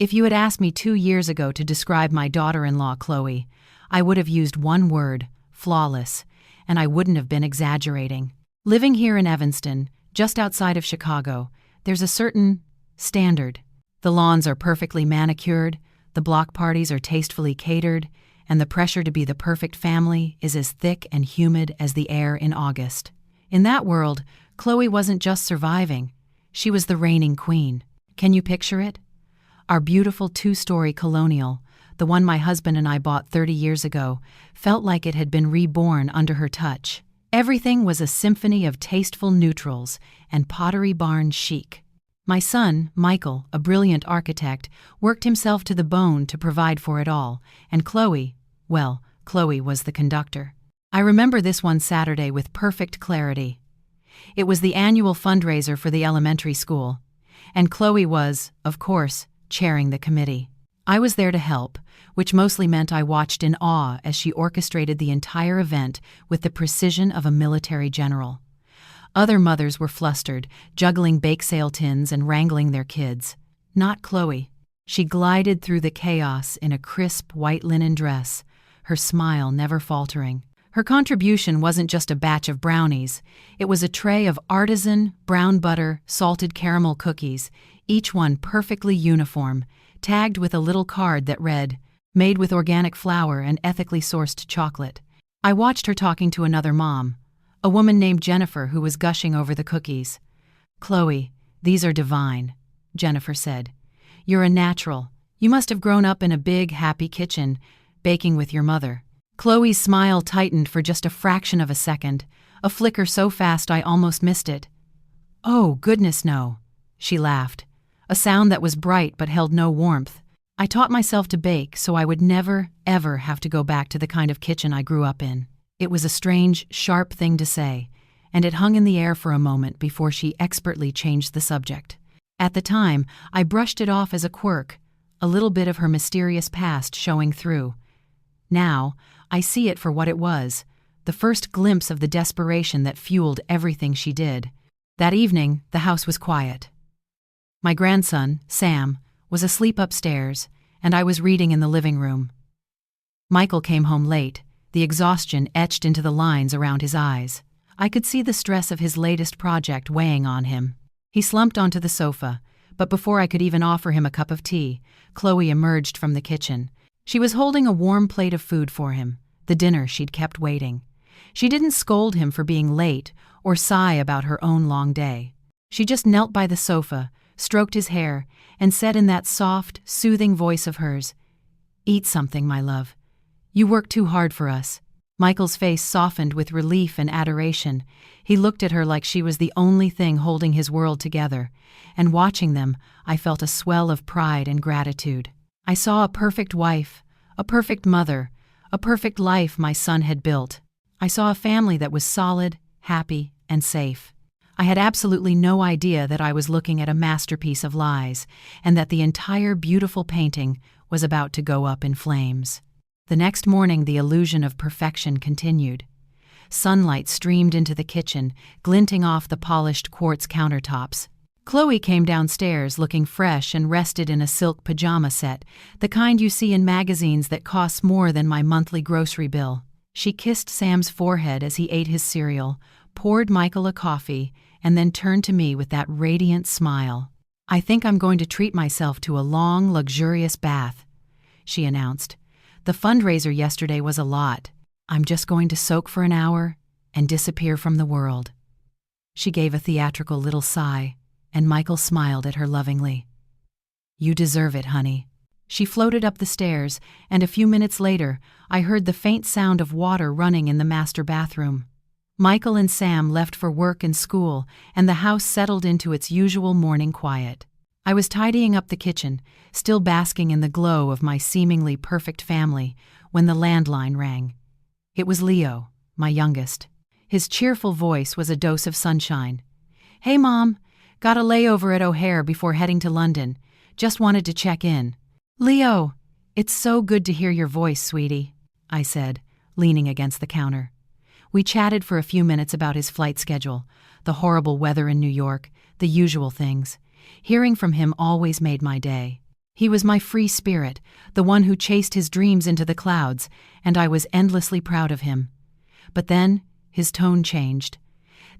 If you had asked me 2 years ago to describe my daughter-in-law, Chloe, I would have used one word: flawless, and I wouldn't have been exaggerating. Living here in Evanston, just outside of Chicago, there's a certain standard. The lawns are perfectly manicured, the block parties are tastefully catered, and the pressure to be the perfect family is as thick and humid as the air in August. In that world, Chloe wasn't just surviving, she was the reigning queen. Can you picture it? Our beautiful 2-story colonial, the one my husband and I bought 30 years ago, felt like it had been reborn under her touch. Everything was a symphony of tasteful neutrals and Pottery Barn chic. My son, Michael, a brilliant architect, worked himself to the bone to provide for it all, and Chloe was the conductor. I remember this one Saturday with perfect clarity. It was the annual fundraiser for the elementary school, and Chloe was, of course, chairing the committee. I was there to help, which mostly meant I watched in awe as she orchestrated the entire event with the precision of a military general. Other mothers were flustered, juggling bake sale tins and wrangling their kids. Not Chloe. She glided through the chaos in a crisp white linen dress, her smile never faltering. Her contribution wasn't just a batch of brownies. It was a tray of artisan, brown butter, salted caramel cookies, each one perfectly uniform, tagged with a little card that read, "Made with organic flour and ethically sourced chocolate." I watched her talking to another mom, a woman named Jennifer who was gushing over the cookies. "Chloe, these are divine," Jennifer said. "You're a natural. You must have grown up in a big, happy kitchen, baking with your mother." Chloe's smile tightened for just a fraction of a second, a flicker so fast I almost missed it. "Oh, goodness no," she laughed, a sound that was bright but held no warmth. "I taught myself to bake so I would never, ever have to go back to the kind of kitchen I grew up in." It was a strange, sharp thing to say, and it hung in the air for a moment before she expertly changed the subject. At the time, I brushed it off as a quirk, a little bit of her mysterious past showing through. Now, I see it for what it was, the first glimpse of the desperation that fueled everything she did. That evening, the house was quiet. My grandson, Sam, was asleep upstairs, and I was reading in the living room. Michael came home late, the exhaustion etched into the lines around his eyes. I could see the stress of his latest project weighing on him. He slumped onto the sofa, but before I could even offer him a cup of tea, Chloe emerged from the kitchen. She was holding a warm plate of food for him, the dinner she'd kept waiting. She didn't scold him for being late or sigh about her own long day. She just knelt by the sofa, stroked his hair, and said in that soft, soothing voice of hers, "Eat something, my love. You work too hard for us." Michael's face softened with relief and adoration. He looked at her like she was the only thing holding his world together, and watching them, I felt a swell of pride and gratitude. I saw a perfect wife, a perfect mother, a perfect life my son had built. I saw a family that was solid, happy, and safe. I had absolutely no idea that I was looking at a masterpiece of lies, and that the entire beautiful painting was about to go up in flames. The next morning, the illusion of perfection continued. Sunlight streamed into the kitchen, glinting off the polished quartz countertops. Chloe came downstairs looking fresh and rested in a silk pajama set, the kind you see in magazines that costs more than my monthly grocery bill. She kissed Sam's forehead as he ate his cereal, poured Michael a coffee, and then turned to me with that radiant smile. "I think I'm going to treat myself to a long, luxurious bath," she announced. "The fundraiser yesterday was a lot. I'm just going to soak for an hour and disappear from the world." She gave a theatrical little sigh, and Michael smiled at her lovingly. "You deserve it, honey." She floated up the stairs, and a few minutes later, I heard the faint sound of water running in the master bathroom. Michael and Sam left for work and school, and the house settled into its usual morning quiet. I was tidying up the kitchen, still basking in the glow of my seemingly perfect family, when the landline rang. It was Leo, my youngest. His cheerful voice was a dose of sunshine. "Hey, Mom. Got a layover at O'Hare before heading to London. Just wanted to check in." "Leo, it's so good to hear your voice, sweetie," I said, leaning against the counter. We chatted for a few minutes about his flight schedule, the horrible weather in New York, the usual things. Hearing from him always made my day. He was my free spirit, the one who chased his dreams into the clouds, and I was endlessly proud of him. But then, his tone changed.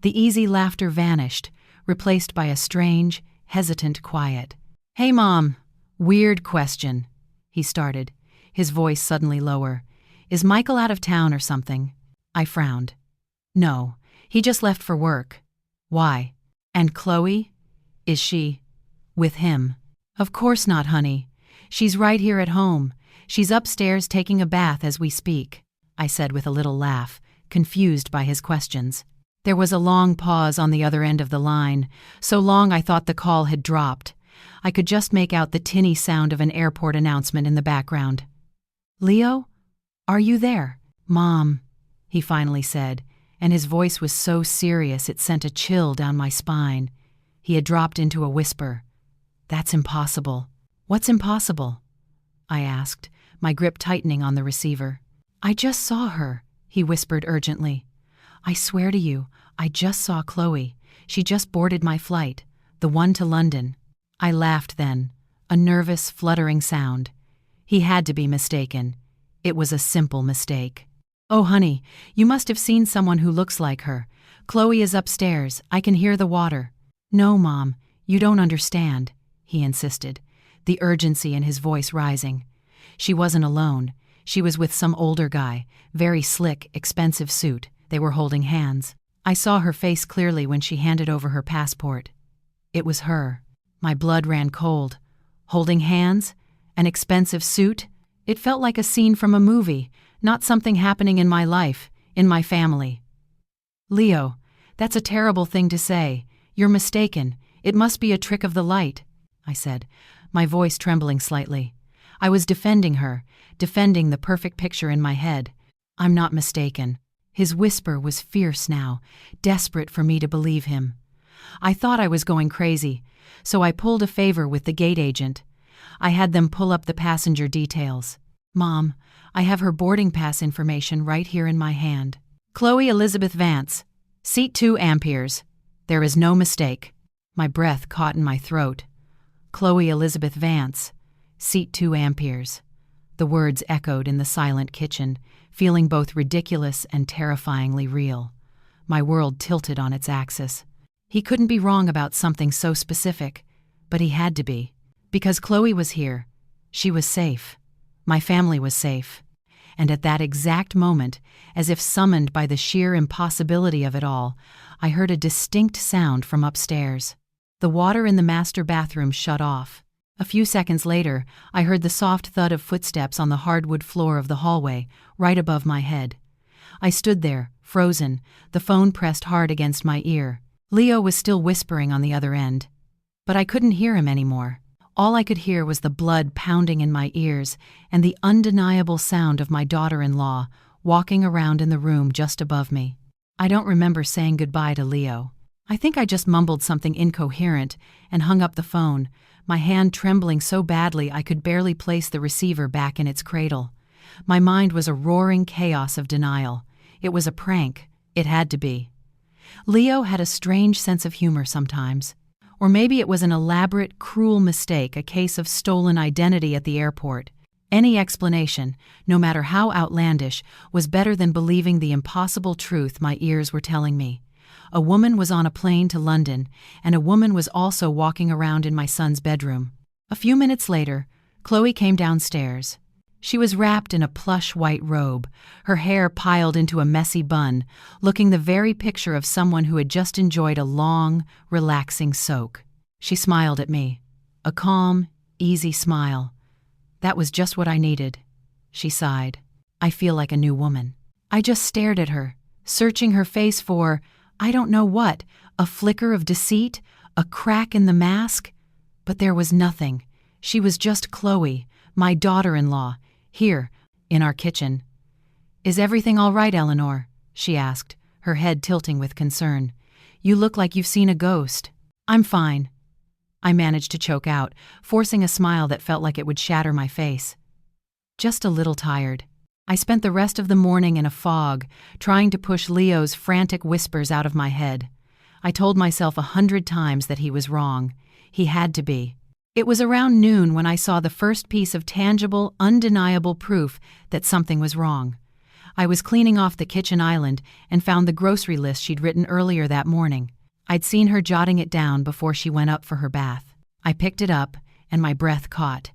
The easy laughter vanished, replaced by a strange, hesitant quiet. "Hey, Mom. Weird question," he started, his voice suddenly lower. "Is Michael out of town or something?" I frowned. "No, he just left for work." "Why? And Chloe? Is she with him?" "Of course not, honey. She's right here at home. She's upstairs taking a bath as we speak," I said with a little laugh, confused by his questions. There was a long pause on the other end of the line, so long I thought the call had dropped. I could just make out the tinny sound of an airport announcement in the background. "Leo? Are you there?" "Mom," he finally said, and his voice was so serious it sent a chill down my spine. He had dropped into a whisper. "That's impossible." "What's impossible?" I asked, my grip tightening on the receiver. "I just saw her," he whispered urgently. "I swear to you, I just saw Chloe. She just boarded my flight, the one to London." I laughed then, a nervous, fluttering sound. He had to be mistaken. It was a simple mistake. "Oh, honey, you must have seen someone who looks like her. Chloe is upstairs. I can hear the water." "No, Mom, you don't understand," he insisted, the urgency in his voice rising. "She wasn't alone. She was with some older guy, very slick, expensive suit. They were holding hands. I saw her face clearly when she handed over her passport. It was her." My blood ran cold. Holding hands? An expensive suit? It felt like a scene from a movie, not something happening in my life, in my family. "Leo, that's a terrible thing to say. You're mistaken. It must be a trick of the light," I said, my voice trembling slightly. I was defending her, defending the perfect picture in my head. "I'm not mistaken." His whisper was fierce now, desperate for me to believe him. I thought I was going crazy, so I pulled a favor with the gate agent. I had them pull up the passenger details. "Mom, I have her boarding pass information right here in my hand. Chloe Elizabeth Vance, seat 2 amperes. There is no mistake." My breath caught in my throat. Chloe Elizabeth Vance, seat 2 amperes. The words echoed in the silent kitchen, feeling both ridiculous and terrifyingly real. My world tilted on its axis. He couldn't be wrong about something so specific, but he had to be. Because Chloe was here. She was safe. My family was safe. And at that exact moment, as if summoned by the sheer impossibility of it all, I heard a distinct sound from upstairs. The water in the master bathroom shut off. A few seconds later, I heard the soft thud of footsteps on the hardwood floor of the hallway, right above my head. I stood there, frozen, the phone pressed hard against my ear. Leo was still whispering on the other end. But I couldn't hear him anymore. All I could hear was the blood pounding in my ears and the undeniable sound of my daughter-in-law walking around in the room just above me. I don't remember saying goodbye to Leo. I think I just mumbled something incoherent and hung up the phone, my hand trembling so badly I could barely place the receiver back in its cradle. My mind was a roaring chaos of denial. It was a prank. It had to be. Leo had a strange sense of humor sometimes. Or maybe it was an elaborate, cruel mistake, a case of stolen identity at the airport. Any explanation, no matter how outlandish, was better than believing the impossible truth my ears were telling me. A woman was on a plane to London, and a woman was also walking around in my son's bedroom. A few minutes later, Chloe came downstairs. She was wrapped in a plush white robe, her hair piled into a messy bun, looking the very picture of someone who had just enjoyed a long, relaxing soak. She smiled at me. A calm, easy smile. That was just what I needed. She sighed. "I feel like a new woman." I just stared at her, searching her face for, I don't know what, a flicker of deceit, a crack in the mask. But there was nothing. She was just Chloe, my daughter-in-law, here, in our kitchen. "Is everything all right, Eleanor?" she asked, her head tilting with concern. "You look like you've seen a ghost." "I'm fine," I managed to choke out, forcing a smile that felt like it would shatter my face. "Just a little tired." I spent the rest of the morning in a fog, trying to push Leo's frantic whispers out of my head. I told myself 100 times that he was wrong. He had to be. It was around noon when I saw the first piece of tangible, undeniable proof that something was wrong. I was cleaning off the kitchen island and found the grocery list she'd written earlier that morning. I'd seen her jotting it down before she went up for her bath. I picked it up, and my breath caught.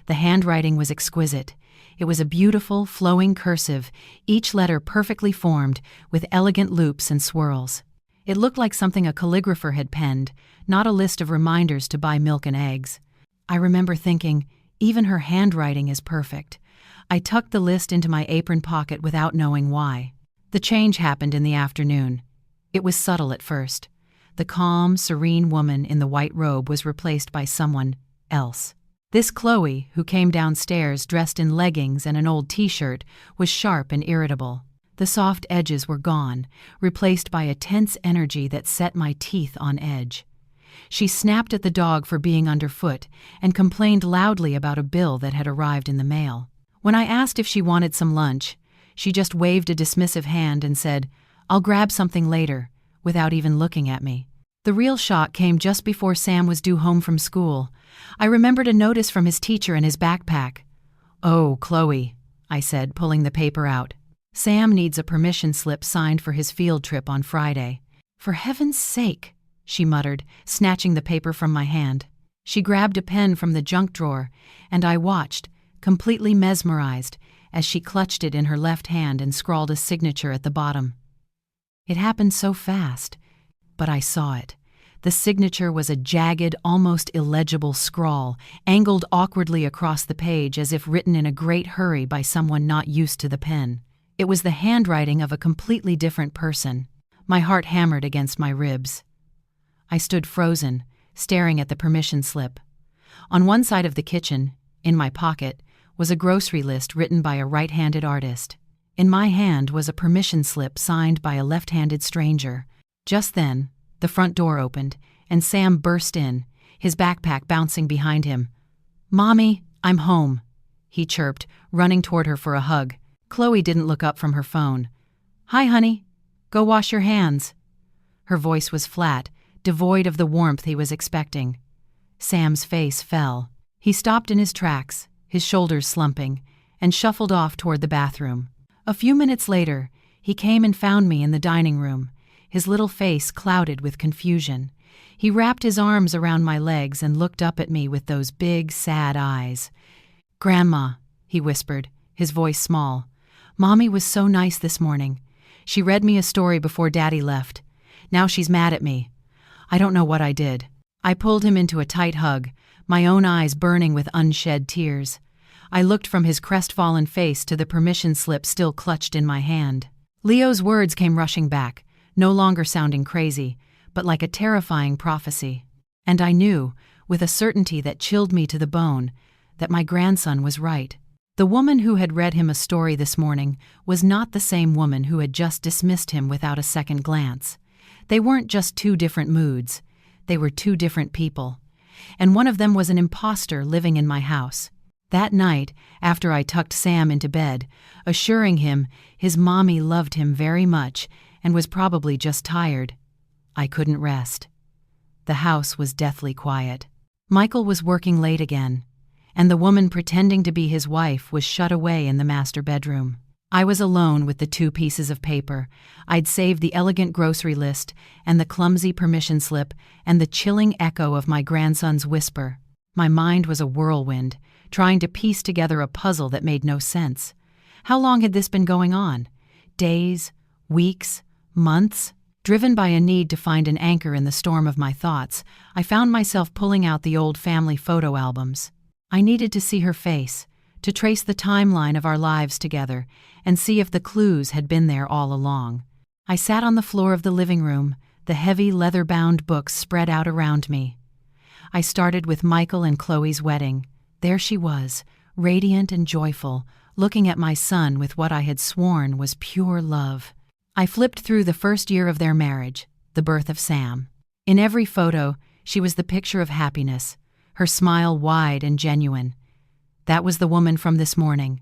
The handwriting was exquisite. It was a beautiful, flowing cursive, each letter perfectly formed, with elegant loops and swirls. It looked like something a calligrapher had penned, not a list of reminders to buy milk and eggs. I remember thinking, even her handwriting is perfect. I tucked the list into my apron pocket without knowing why. The change happened in the afternoon. It was subtle at first. The calm, serene woman in the white robe was replaced by someone else. This Chloe, who came downstairs dressed in leggings and an old t-shirt, was sharp and irritable. The soft edges were gone, replaced by a tense energy that set my teeth on edge. She snapped at the dog for being underfoot and complained loudly about a bill that had arrived in the mail. When I asked if she wanted some lunch, she just waved a dismissive hand and said, "I'll grab something later," without even looking at me. The real shock came just before Sam was due home from school. I remembered a notice from his teacher in his backpack. "Oh, Chloe," I said, pulling the paper out. "Sam needs a permission slip signed for his field trip on Friday." "For heaven's sake," she muttered, snatching the paper from my hand. She grabbed a pen from the junk drawer, and I watched, completely mesmerized, as she clutched it in her left hand and scrawled a signature at the bottom. It happened so fast, but I saw it. The signature was a jagged, almost illegible scrawl, angled awkwardly across the page as if written in a great hurry by someone not used to the pen. It was the handwriting of a completely different person. My heart hammered against my ribs. I stood frozen, staring at the permission slip. On one side of the kitchen, in my pocket, was a grocery list written by a right-handed artist. In my hand was a permission slip signed by a left-handed stranger. Just then, the front door opened, and Sam burst in, his backpack bouncing behind him. "Mommy, I'm home," he chirped, running toward her for a hug. Chloe didn't look up from her phone. "Hi, honey. Go wash your hands." Her voice was flat, devoid of the warmth he was expecting. Sam's face fell. He stopped in his tracks, his shoulders slumping, and shuffled off toward the bathroom. A few minutes later, he came and found me in the dining room, his little face clouded with confusion. He wrapped his arms around my legs and looked up at me with those big, sad eyes. "Grandma," he whispered, his voice small. "Mommy was so nice this morning. She read me a story before Daddy left. Now she's mad at me. I don't know what I did." I pulled him into a tight hug, my own eyes burning with unshed tears. I looked from his crestfallen face to the permission slip still clutched in my hand. Leo's words came rushing back, no longer sounding crazy, but like a terrifying prophecy. And I knew, with a certainty that chilled me to the bone, that my grandson was right. The woman who had read him a story this morning was not the same woman who had just dismissed him without a second glance. They weren't just two different moods. They were two different people. And one of them was an imposter living in my house. That night, after I tucked Sam into bed, assuring him his mommy loved him very much and was probably just tired, I couldn't rest. The house was deathly quiet. Michael was working late again, and the woman pretending to be his wife was shut away in the master bedroom. I was alone with the two pieces of paper. I'd saved the elegant grocery list and the clumsy permission slip and the chilling echo of my grandson's whisper. My mind was a whirlwind, trying to piece together a puzzle that made no sense. How long had this been going on? Days? Weeks? Months? Driven by a need to find an anchor in the storm of my thoughts, I found myself pulling out the old family photo albums. I needed to see her face, to trace the timeline of our lives together, and see if the clues had been there all along. I sat on the floor of the living room, the heavy leather-bound books spread out around me. I started with Michael and Chloe's wedding. There she was, radiant and joyful, looking at my son with what I had sworn was pure love. I flipped through the first year of their marriage, the birth of Sam. In every photo, she was the picture of happiness, her smile wide and genuine. That was the woman from this morning,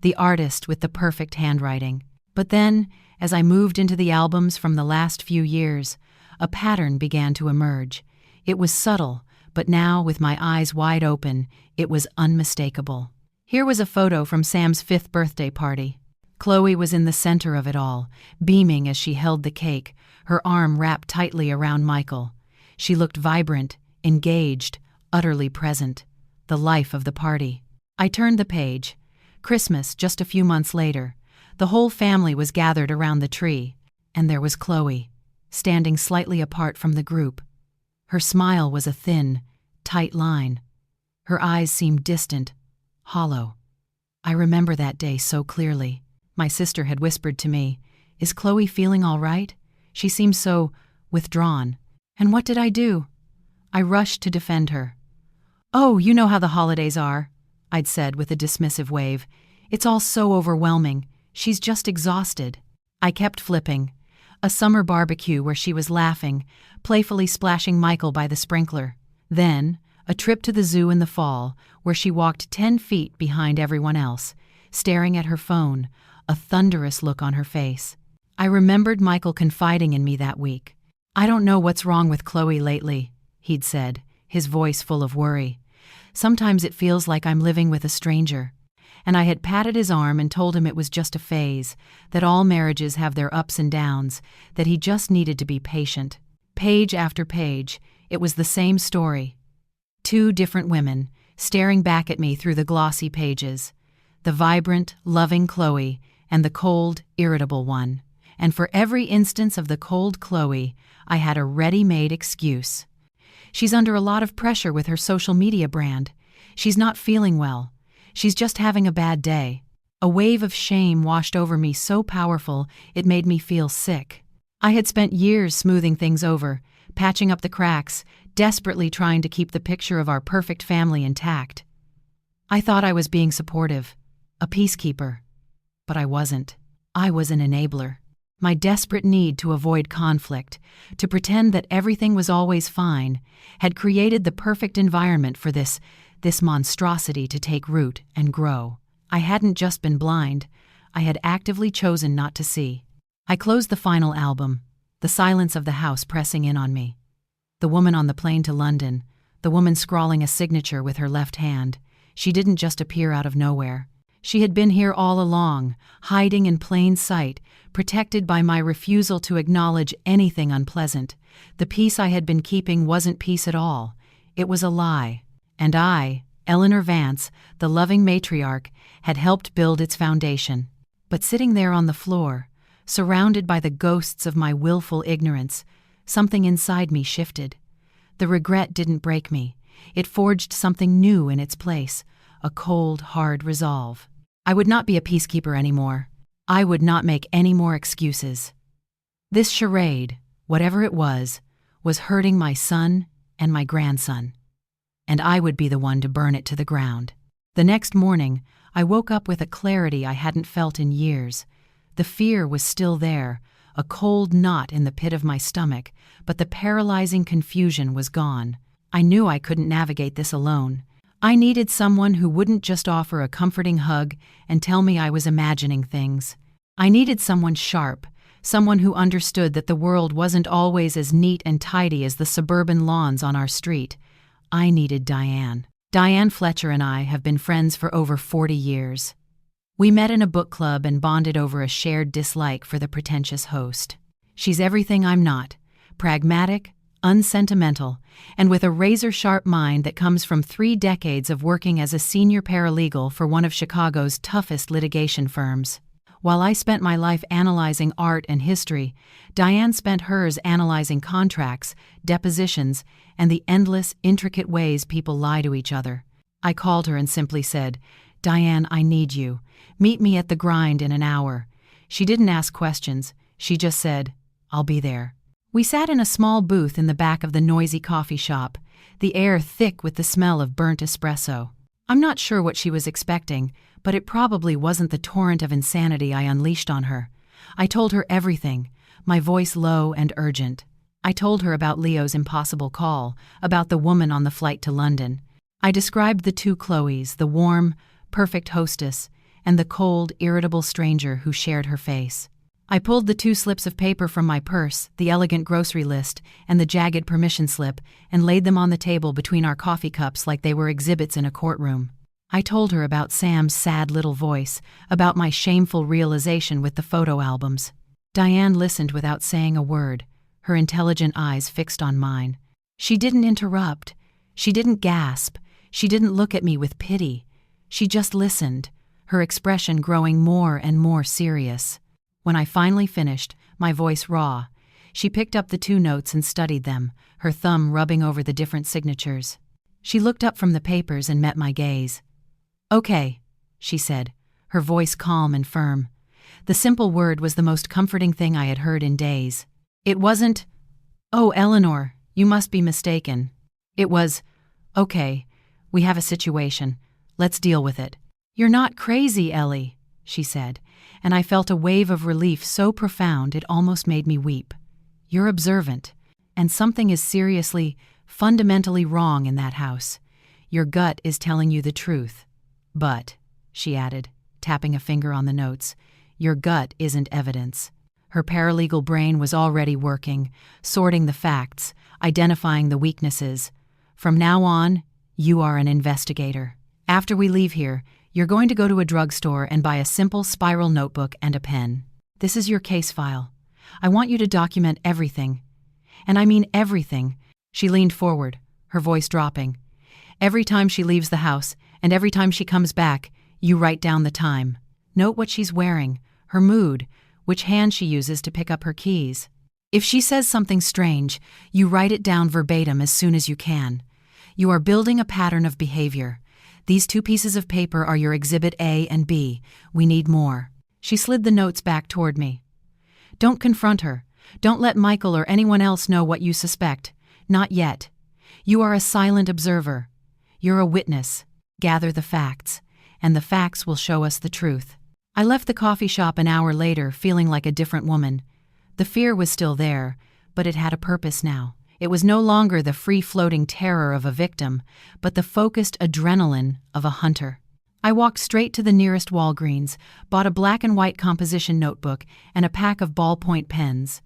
the artist with the perfect handwriting. But then, as I moved into the albums from the last few years, a pattern began to emerge. It was subtle, but now, with my eyes wide open, it was unmistakable. Here was a photo from Sam's 5th birthday party. Chloe was in the center of it all, beaming as she held the cake, her arm wrapped tightly around Michael. She looked vibrant, engaged, utterly present, the life of the party. I turned the page. Christmas, just a few months later. The whole family was gathered around the tree, and there was Chloe, standing slightly apart from the group. Her smile was a thin, tight line. Her eyes seemed distant, hollow. I remember that day so clearly. My sister had whispered to me, "Is Chloe feeling all right? She seems so withdrawn." And what did I do? I rushed to defend her. "Oh, you know how the holidays are," I'd said with a dismissive wave. "It's all so overwhelming. She's just exhausted." I kept flipping. A summer barbecue where she was laughing, playfully splashing Michael by the sprinkler. Then, a trip to the zoo in the fall, where she walked 10 feet behind everyone else, staring at her phone, a thunderous look on her face. I remembered Michael confiding in me that week. "I don't know what's wrong with Chloe lately," he'd said, his voice full of worry. "Sometimes it feels like I'm living with a stranger." And I had patted his arm and told him it was just a phase, that all marriages have their ups and downs, that he just needed to be patient. Page after page, it was the same story. 2 different women, staring back at me through the glossy pages. The vibrant, loving Chloe, and the cold, irritable one. And for every instance of the cold Chloe, I had a ready-made excuse. "She's under a lot of pressure with her social media brand. She's not feeling well. She's just having a bad day." A wave of shame washed over me so powerful it made me feel sick. I had spent years smoothing things over, patching up the cracks, desperately trying to keep the picture of our perfect family intact. I thought I was being supportive, a peacekeeper. But I wasn't. I was an enabler. My desperate need to avoid conflict, to pretend that everything was always fine, had created the perfect environment for this monstrosity to take root and grow. I hadn't just been blind, I had actively chosen not to see. I closed the final album, the silence of the house pressing in on me. The woman on the plane to London, the woman scrawling a signature with her left hand, she didn't just appear out of nowhere. She had been here all along, hiding in plain sight, protected by my refusal to acknowledge anything unpleasant. The peace I had been keeping wasn't peace at all. It was a lie. And I, Eleanor Vance, the loving matriarch, had helped build its foundation. But sitting there on the floor, surrounded by the ghosts of my willful ignorance, something inside me shifted. The regret didn't break me. It forged something new in its place, a cold, hard resolve. I would not be a peacekeeper anymore. I would not make any more excuses. This charade, whatever it was hurting my son and my grandson. And I would be the one to burn it to the ground. The next morning, I woke up with a clarity I hadn't felt in years. The fear was still there, a cold knot in the pit of my stomach, but the paralyzing confusion was gone. I knew I couldn't navigate this alone. I needed someone who wouldn't just offer a comforting hug and tell me I was imagining things. I needed someone sharp, someone who understood that the world wasn't always as neat and tidy as the suburban lawns on our street. I needed Diane. Diane Fletcher and I have been friends for over 40 years. We met in a book club and bonded over a shared dislike for the pretentious host. She's everything I'm not, pragmatic, unsentimental, and with a razor-sharp mind that comes from 3 decades of working as a senior paralegal for one of Chicago's toughest litigation firms. While I spent my life analyzing art and history, Diane spent hers analyzing contracts, depositions, and the endless, intricate ways people lie to each other. I called her and simply said, "Diane, I need you. Meet me at the grind in an hour." She didn't ask questions. She just said, "I'll be there." We sat in a small booth in the back of the noisy coffee shop, the air thick with the smell of burnt espresso. I'm not sure what she was expecting, but it probably wasn't the torrent of insanity I unleashed on her. I told her everything, my voice low and urgent. I told her about Leo's impossible call, about the woman on the flight to London. I described the 2 Chloes, the warm, perfect hostess, and the cold, irritable stranger who shared her face. I pulled the 2 slips of paper from my purse, the elegant grocery list, and the jagged permission slip, and laid them on the table between our coffee cups like they were exhibits in a courtroom. I told her about Sam's sad little voice, about my shameful realization with the photo albums. Diane listened without saying a word, her intelligent eyes fixed on mine. She didn't interrupt. She didn't gasp. She didn't look at me with pity. She just listened, her expression growing more and more serious. When I finally finished, my voice raw, she picked up the 2 notes and studied them, her thumb rubbing over the different signatures. She looked up from the papers and met my gaze. "Okay," she said, her voice calm and firm. The simple word was the most comforting thing I had heard in days. It wasn't, "Oh, Eleanor, you must be mistaken." It was, "Okay, we have a situation. Let's deal with it." "You're not crazy, Ellie," she said, and I felt a wave of relief so profound it almost made me weep. "You're observant, and something is seriously, fundamentally wrong in that house. Your gut is telling you the truth. But," she added, tapping a finger on the notes, "your gut isn't evidence." Her paralegal brain was already working, sorting the facts, identifying the weaknesses. "From now on, you are an investigator. After we leave here, you're going to go to a drugstore and buy a simple spiral notebook and a pen. This is your case file. I want you to document everything. And I mean everything." She leaned forward, her voice dropping. "Every time she leaves the house, and every time she comes back, you write down the time. Note what she's wearing, her mood, which hand she uses to pick up her keys. If she says something strange, you write it down verbatim as soon as you can. You are building a pattern of behavior. These 2 pieces of paper are your exhibit A and B. We need more." She slid the notes back toward me. "Don't confront her. Don't let Michael or anyone else know what you suspect. Not yet. You are a silent observer. You're a witness. Gather the facts, and the facts will show us the truth." I left the coffee shop an hour later feeling like a different woman. The fear was still there, but it had a purpose now. It was no longer the free-floating terror of a victim, but the focused adrenaline of a hunter. I walked straight to the nearest Walgreens, bought a black and white composition notebook and a pack of ballpoint pens.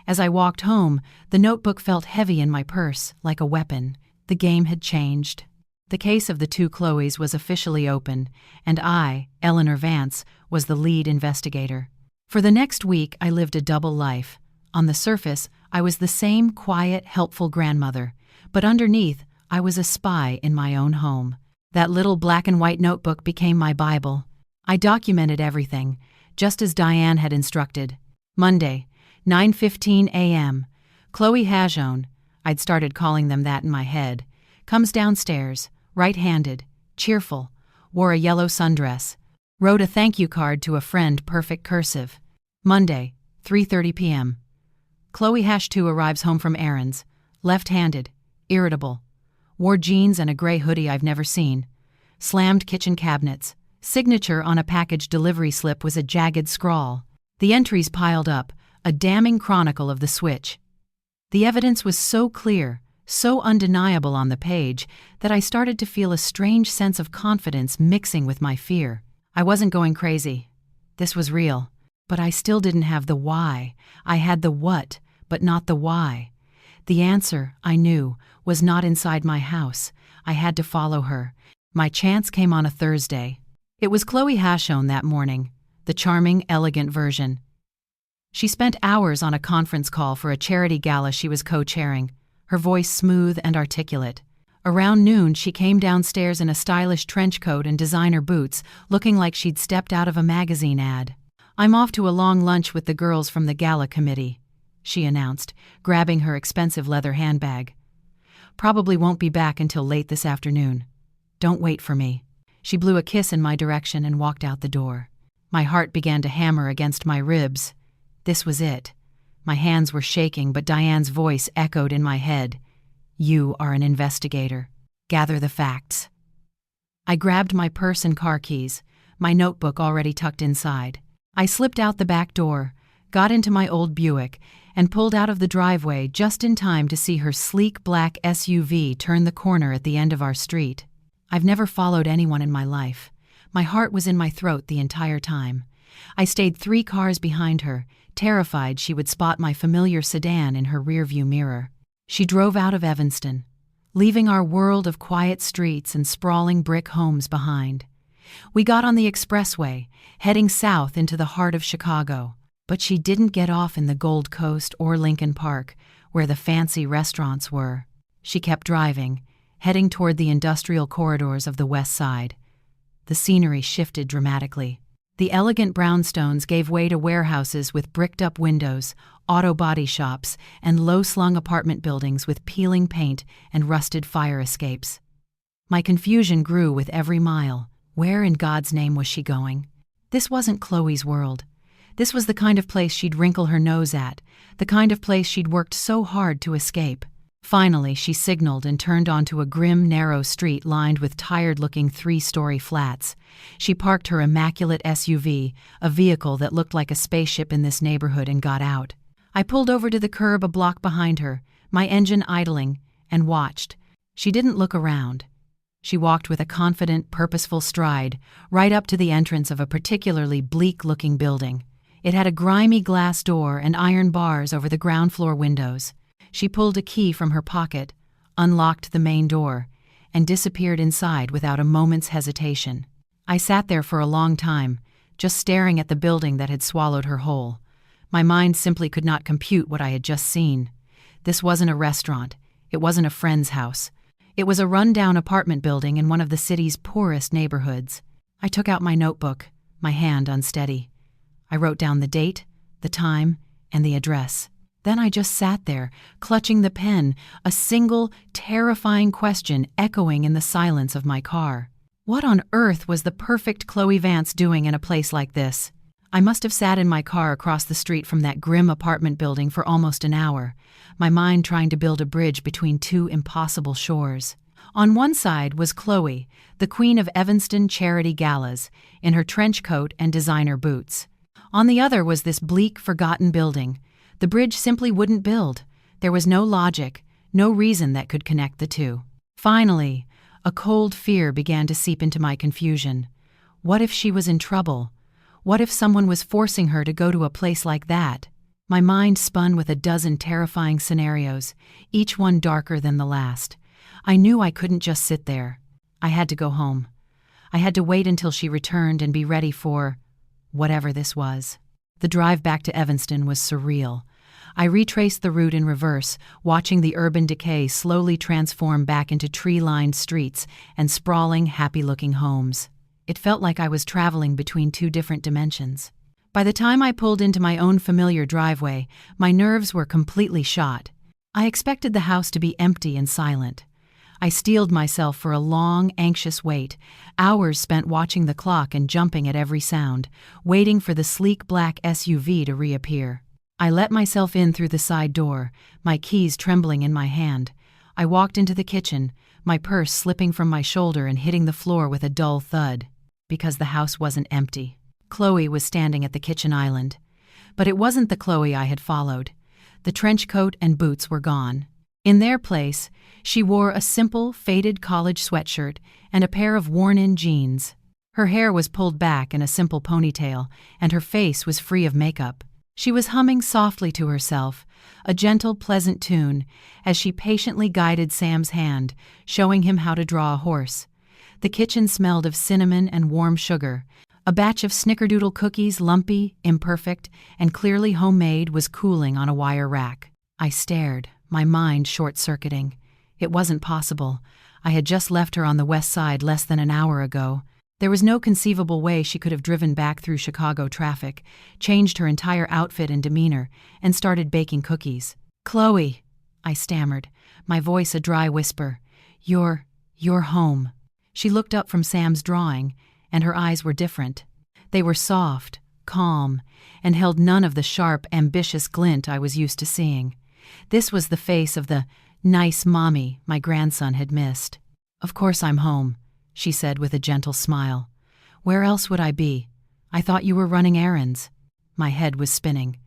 As I walked home, the notebook felt heavy in my purse, like a weapon. The game had changed. The case of the 2 Chloes was officially open, and I, Eleanor Vance, was the lead investigator. For the next week, I lived a double life. On the surface, I was the same quiet, helpful grandmother, but underneath, I was a spy in my own home. That little black and white notebook became my Bible. I documented everything, just as Diane had instructed. Monday, 9:15 a.m. Chloe Hajon, I'd started calling them that in my head, comes downstairs, right-handed, cheerful, wore a yellow sundress, wrote a thank you card to a friend, perfect cursive. Monday, 3:30 p.m. Chloe Hash2 arrives home from errands, left-handed, irritable, wore jeans and a gray hoodie I've never seen, slammed kitchen cabinets. Signature on a package delivery slip was a jagged scrawl. The entries piled up, a damning chronicle of the switch. The evidence was so clear, so undeniable on the page, that I started to feel a strange sense of confidence mixing with my fear. I wasn't going crazy. This was real. But I still didn't have the why. I had the what, but not the why. The answer, I knew, was not inside my house. I had to follow her. My chance came on a Thursday. It was Chloe Hajon that morning, the charming, elegant version. She spent hours on a conference call for a charity gala she was co-chairing, her voice smooth and articulate. Around noon, she came downstairs in a stylish trench coat and designer boots, looking like she'd stepped out of a magazine ad. "I'm off to a long lunch with the girls from the gala committee," she announced, grabbing her expensive leather handbag. "Probably won't be back until late this afternoon. Don't wait for me." She blew a kiss in my direction and walked out the door. My heart began to hammer against my ribs. This was it. My hands were shaking, but Diane's voice echoed in my head. "You are an investigator. Gather the facts." I grabbed my purse and car keys, my notebook already tucked inside. I slipped out the back door, got into my old Buick, and pulled out of the driveway just in time to see her sleek black SUV turn the corner at the end of our street. I've never followed anyone in my life. My heart was in my throat the entire time. I stayed 3 cars behind her, terrified she would spot my familiar sedan in her rearview mirror. She drove out of Evanston, leaving our world of quiet streets and sprawling brick homes behind. We got on the expressway, heading south into the heart of Chicago. But she didn't get off in the Gold Coast or Lincoln Park, where the fancy restaurants were. She kept driving, heading toward the industrial corridors of the West Side. The scenery shifted dramatically. The elegant brownstones gave way to warehouses with bricked-up windows, auto body shops, and low-slung apartment buildings with peeling paint and rusted fire escapes. My confusion grew with every mile. Where in God's name was she going? This wasn't Chloe's world. This was the kind of place she'd wrinkle her nose at, the kind of place she'd worked so hard to escape. Finally, she signaled and turned onto a grim, narrow street lined with tired-looking 3-story flats. She parked her immaculate SUV, a vehicle that looked like a spaceship in this neighborhood, and got out. I pulled over to the curb a block behind her, my engine idling, and watched. She didn't look around. She walked with a confident, purposeful stride, right up to the entrance of a particularly bleak-looking building. It had a grimy glass door and iron bars over the ground floor windows. She pulled a key from her pocket, unlocked the main door, and disappeared inside without a moment's hesitation. I sat there for a long time, just staring at the building that had swallowed her whole. My mind simply could not compute what I had just seen. This wasn't a restaurant. It wasn't a friend's house. It was a run-down apartment building in one of the city's poorest neighborhoods. I took out my notebook, my hand unsteady. I wrote down the date, the time, and the address. Then I just sat there, clutching the pen, a single, terrifying question echoing in the silence of my car. What on earth was the perfect Chloe Vance doing in a place like this? I must have sat in my car across the street from that grim apartment building for almost an hour, my mind trying to build a bridge between 2 impossible shores. On one side was Chloe, the queen of Evanston charity galas, in her trench coat and designer boots. On the other was this bleak, forgotten building. The bridge simply wouldn't build. There was no logic, no reason that could connect the two. Finally, a cold fear began to seep into my confusion. What if she was in trouble? What if someone was forcing her to go to a place like that? My mind spun with a dozen terrifying scenarios, each one darker than the last. I knew I couldn't just sit there. I had to go home. I had to wait until she returned and be ready for whatever this was. The drive back to Evanston was surreal. I retraced the route in reverse, watching the urban decay slowly transform back into tree-lined streets and sprawling, happy-looking homes. It felt like I was traveling between 2 different dimensions. By the time I pulled into my own familiar driveway, my nerves were completely shot. I expected the house to be empty and silent. I steeled myself for a long, anxious wait, hours spent watching the clock and jumping at every sound, waiting for the sleek black SUV to reappear. I let myself in through the side door, my keys trembling in my hand. I walked into the kitchen, my purse slipping from my shoulder and hitting the floor with a dull thud. Because the house wasn't empty. Chloe was standing at the kitchen island. But it wasn't the Chloe I had followed. The trench coat and boots were gone. In their place, she wore a simple, faded college sweatshirt and a pair of worn-in jeans. Her hair was pulled back in a simple ponytail, and her face was free of makeup. She was humming softly to herself, a gentle, pleasant tune, as she patiently guided Sam's hand, showing him how to draw a horse. The kitchen smelled of cinnamon and warm sugar. A batch of snickerdoodle cookies, lumpy, imperfect, and clearly homemade, was cooling on a wire rack. I stared, my mind short-circuiting. It wasn't possible. I had just left her on the west side less than an hour ago. There was no conceivable way she could have driven back through Chicago traffic, changed her entire outfit and demeanor, and started baking cookies. "Chloe," I stammered, my voice a dry whisper. You're home." She looked up from Sam's drawing, and her eyes were different. They were soft, calm, and held none of the sharp, ambitious glint I was used to seeing. This was the face of the nice mommy my grandson had missed. "Of course I'm home," she said with a gentle smile. "Where else would I be? I thought you were running errands." My head was spinning.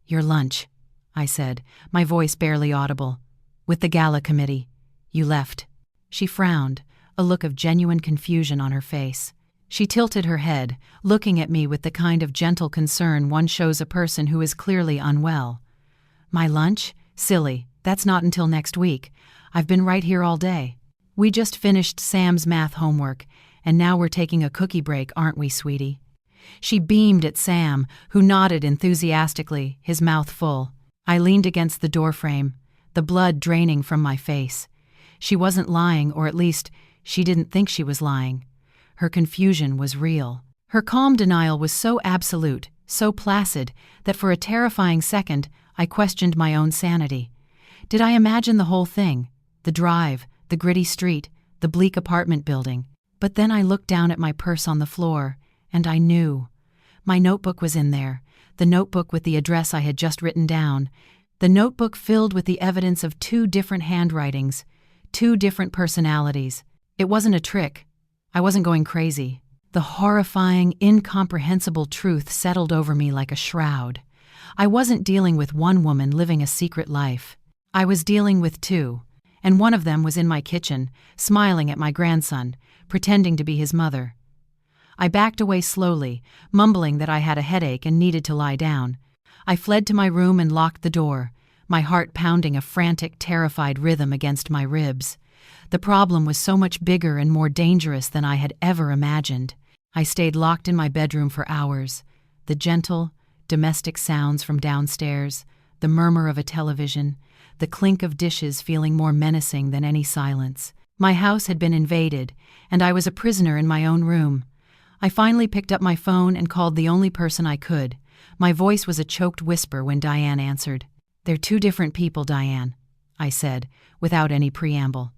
"Your lunch," I said, my voice barely audible. "With the gala committee. You left." She frowned, a look of genuine confusion on her face. She tilted her head, looking at me with the kind of gentle concern one shows a person who is clearly unwell. My lunch? Silly, that's not until next week. I've been right here all day. We just finished Sam's math homework, and now we're taking a cookie break, aren't we, sweetie? She beamed at Sam, who nodded enthusiastically, his mouth full. I leaned against the doorframe, the blood draining from my face. She wasn't lying, or at least, she didn't think she was lying. Her confusion was real. Her calm denial was so absolute, so placid, that for a terrifying second, I questioned my own sanity. Did I imagine the whole thing? The drive, the gritty street, the bleak apartment building. But then I looked down at my purse on the floor, and I knew. My notebook was in there, the notebook with the address I had just written down, the notebook filled with the evidence of 2 different handwritings, 2 different personalities. It wasn't a trick. I wasn't going crazy. The horrifying, incomprehensible truth settled over me like a shroud. I wasn't dealing with one woman living a secret life. I was dealing with 2, and one of them was in my kitchen, smiling at my grandson, pretending to be his mother. I backed away slowly, mumbling that I had a headache and needed to lie down. I fled to my room and locked the door, my heart pounding a frantic, terrified rhythm against my ribs. The problem was so much bigger and more dangerous than I had ever imagined. I stayed locked in my bedroom for hours. The gentle, domestic sounds from downstairs, the murmur of a television, the clink of dishes feeling more menacing than any silence. My house had been invaded, and I was a prisoner in my own room. I finally picked up my phone and called the only person I could. My voice was a choked whisper when Diane answered. "They're 2 different people, Diane," I said, without any preamble.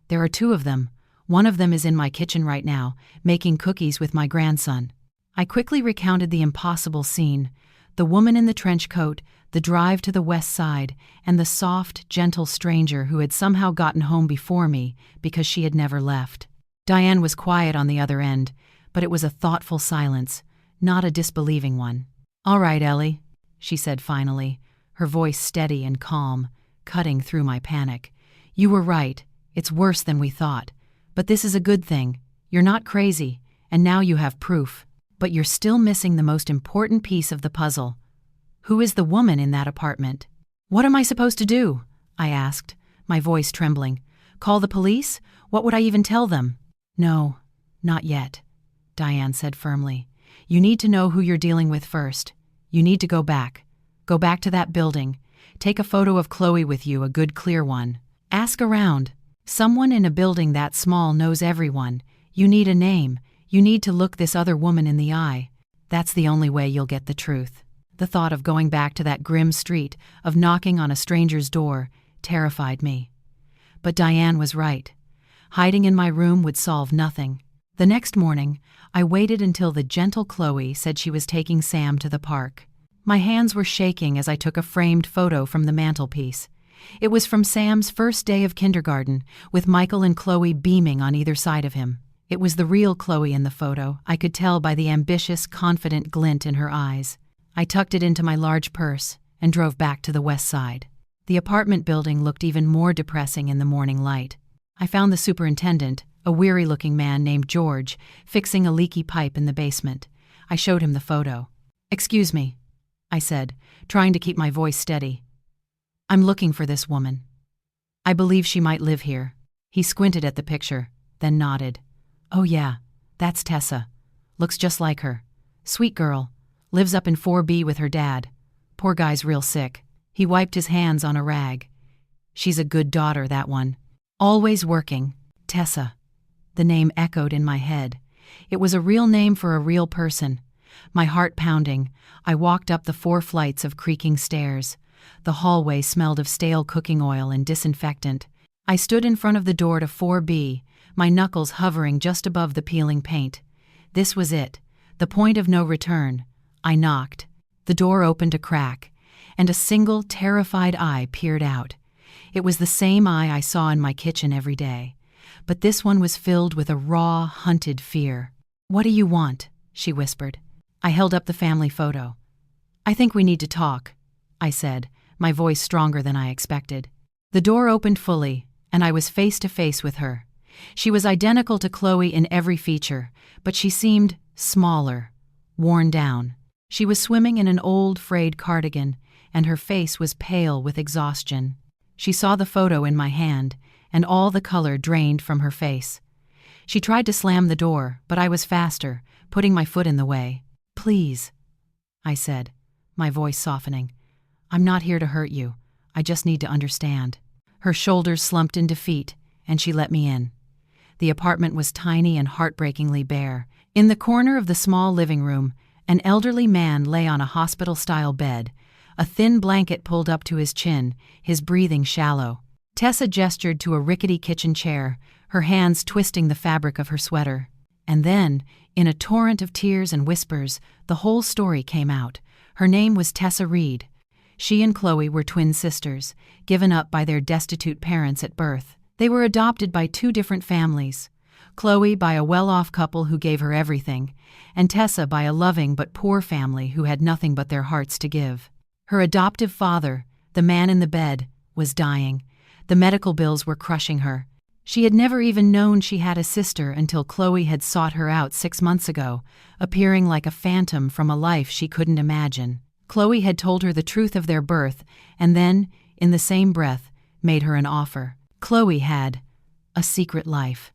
"There are 2 of them. One of them is in my kitchen right now, making cookies with my grandson." I quickly recounted the impossible scene, the woman in the trench coat, the drive to the west side, and the soft, gentle stranger who had somehow gotten home before me because she had never left. Diane was quiet on the other end, but it was a thoughtful silence, not a disbelieving one. "All right, Ellie," she said finally, her voice steady and calm, cutting through my panic. "You were right. It's worse than we thought. But this is a good thing. You're not crazy, and now you have proof. But you're still missing the most important piece of the puzzle. Who is the woman in that apartment?" "What am I supposed to do?" I asked, my voice trembling. "Call the police? What would I even tell them?" "No, not yet," Diane said firmly. "You need to know who you're dealing with first. You need to go back. Go back to that building. Take a photo of Chloe with you, a good clear one. Ask around. Someone in a building that small knows everyone. You need a name. You need to look this other woman in the eye. That's the only way you'll get the truth." The thought of going back to that grim street, of knocking on a stranger's door, terrified me. But Diane was right. Hiding in my room would solve nothing. The next morning, I waited until the gentle Chloe said she was taking Sam to the park. My hands were shaking as I took a framed photo from the mantelpiece. It was from Sam's first day of kindergarten, with Michael and Chloe beaming on either side of him. It was the real Chloe in the photo. I could tell by the ambitious, confident glint in her eyes. I tucked it into my large purse and drove back to the west side. The apartment building looked even more depressing in the morning light. I found the superintendent, a weary-looking man named George, fixing a leaky pipe in the basement. I showed him the photo. "Excuse me," I said, trying to keep my voice steady. "I'm looking for this woman. I believe she might live here." He squinted at the picture, then nodded. "Oh yeah, that's Tessa. Looks just like her. Sweet girl. Lives up in 4B with her dad. Poor guy's real sick." He wiped his hands on a rag. "She's a good daughter, that one. Always working. Tessa." The name echoed in my head. It was a real name for a real person. My heart pounding, I walked up the 4 flights of creaking stairs. The hallway smelled of stale cooking oil and disinfectant. I stood in front of the door to 4B, my knuckles hovering just above the peeling paint. This was it, the point of no return. I knocked. The door opened a crack, and a single, terrified eye peered out. It was the same eye I saw in my kitchen every day, but this one was filled with a raw, hunted fear. "What do you want?" she whispered. I held up the family photo. "I think we need to talk," I said, my voice stronger than I expected. The door opened fully, and I was face to face with her. She was identical to Chloe in every feature, but she seemed smaller, worn down. She was swimming in an old, frayed cardigan, and her face was pale with exhaustion. She saw the photo in my hand, and all the color drained from her face. She tried to slam the door, but I was faster, putting my foot in the way. "Please," I said, my voice softening. "I'm not here to hurt you. I just need to understand." Her shoulders slumped in defeat, and she let me in. The apartment was tiny and heartbreakingly bare. In the corner of the small living room, an elderly man lay on a hospital-style bed, a thin blanket pulled up to his chin, his breathing shallow. Tessa gestured to a rickety kitchen chair, her hands twisting the fabric of her sweater. And then, in a torrent of tears and whispers, the whole story came out. Her name was Tessa Reed. She and Chloe were twin sisters, given up by their destitute parents at birth. They were adopted by two different families. Chloe by a well-off couple who gave her everything, and Tessa by a loving but poor family who had nothing but their hearts to give. Her adoptive father, the man in the bed, was dying. The medical bills were crushing her. She had never even known she had a sister until Chloe had sought her out 6 months ago, appearing like a phantom from a life she couldn't imagine. Chloe had told her the truth of their birth, and then, in the same breath, made her an offer. Chloe had a secret life,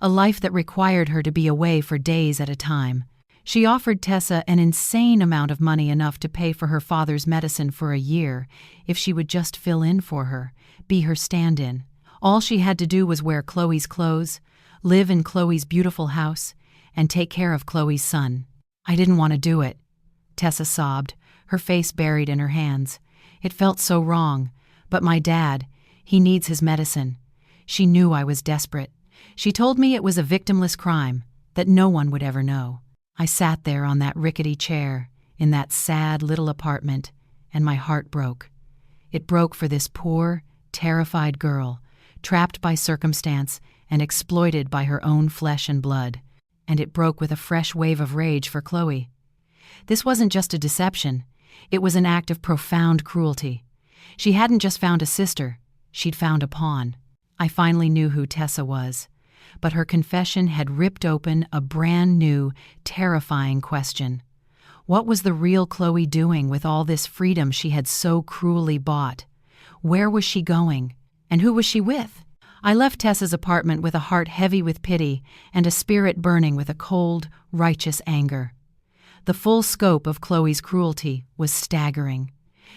a life that required her to be away for days at a time. She offered Tessa an insane amount of money, enough to pay for her father's medicine for a year, if she would just fill in for her, be her stand-in. All she had to do was wear Chloe's clothes, live in Chloe's beautiful house, and take care of Chloe's son. "I didn't want to do it," Tessa sobbed, her face buried in her hands. "It felt so wrong, but my dad, he needs his medicine." She knew I was desperate. She told me it was a victimless crime, that no one would ever know. I sat there on that rickety chair, in that sad little apartment, and my heart broke. It broke for this poor, terrified girl, trapped by circumstance and exploited by her own flesh and blood. And it broke with a fresh wave of rage for Chloe. This wasn't just a deception. It was an act of profound cruelty. She hadn't just found a sister, she'd found a pawn. I finally knew who Tessa was, but her confession had ripped open a brand new, terrifying question. What was the real Chloe doing with all this freedom she had so cruelly bought? Where was she going? And who was she with? I left Tessa's apartment with a heart heavy with pity and a spirit burning with a cold, righteous anger. The full scope of Chloe's cruelty was staggering.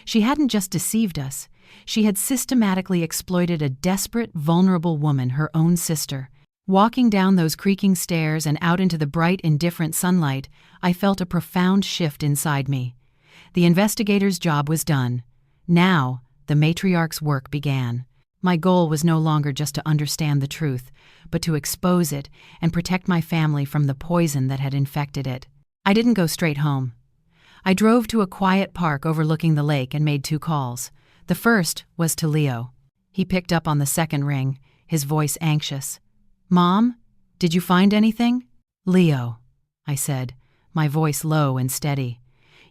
She hadn't just deceived us. She had systematically exploited a desperate, vulnerable woman, her own sister. Walking down those creaking stairs and out into the bright, indifferent sunlight, I felt a profound shift inside me. The investigator's job was done. Now, the matriarch's work began. My goal was no longer just to understand the truth, but to expose it and protect my family from the poison that had infected it. I didn't go straight home. I drove to a quiet park overlooking the lake and made 2 calls. The first was to Leo. He picked up on the second ring, his voice anxious. "Mom, did you find anything?" "Leo," I said, my voice low and steady.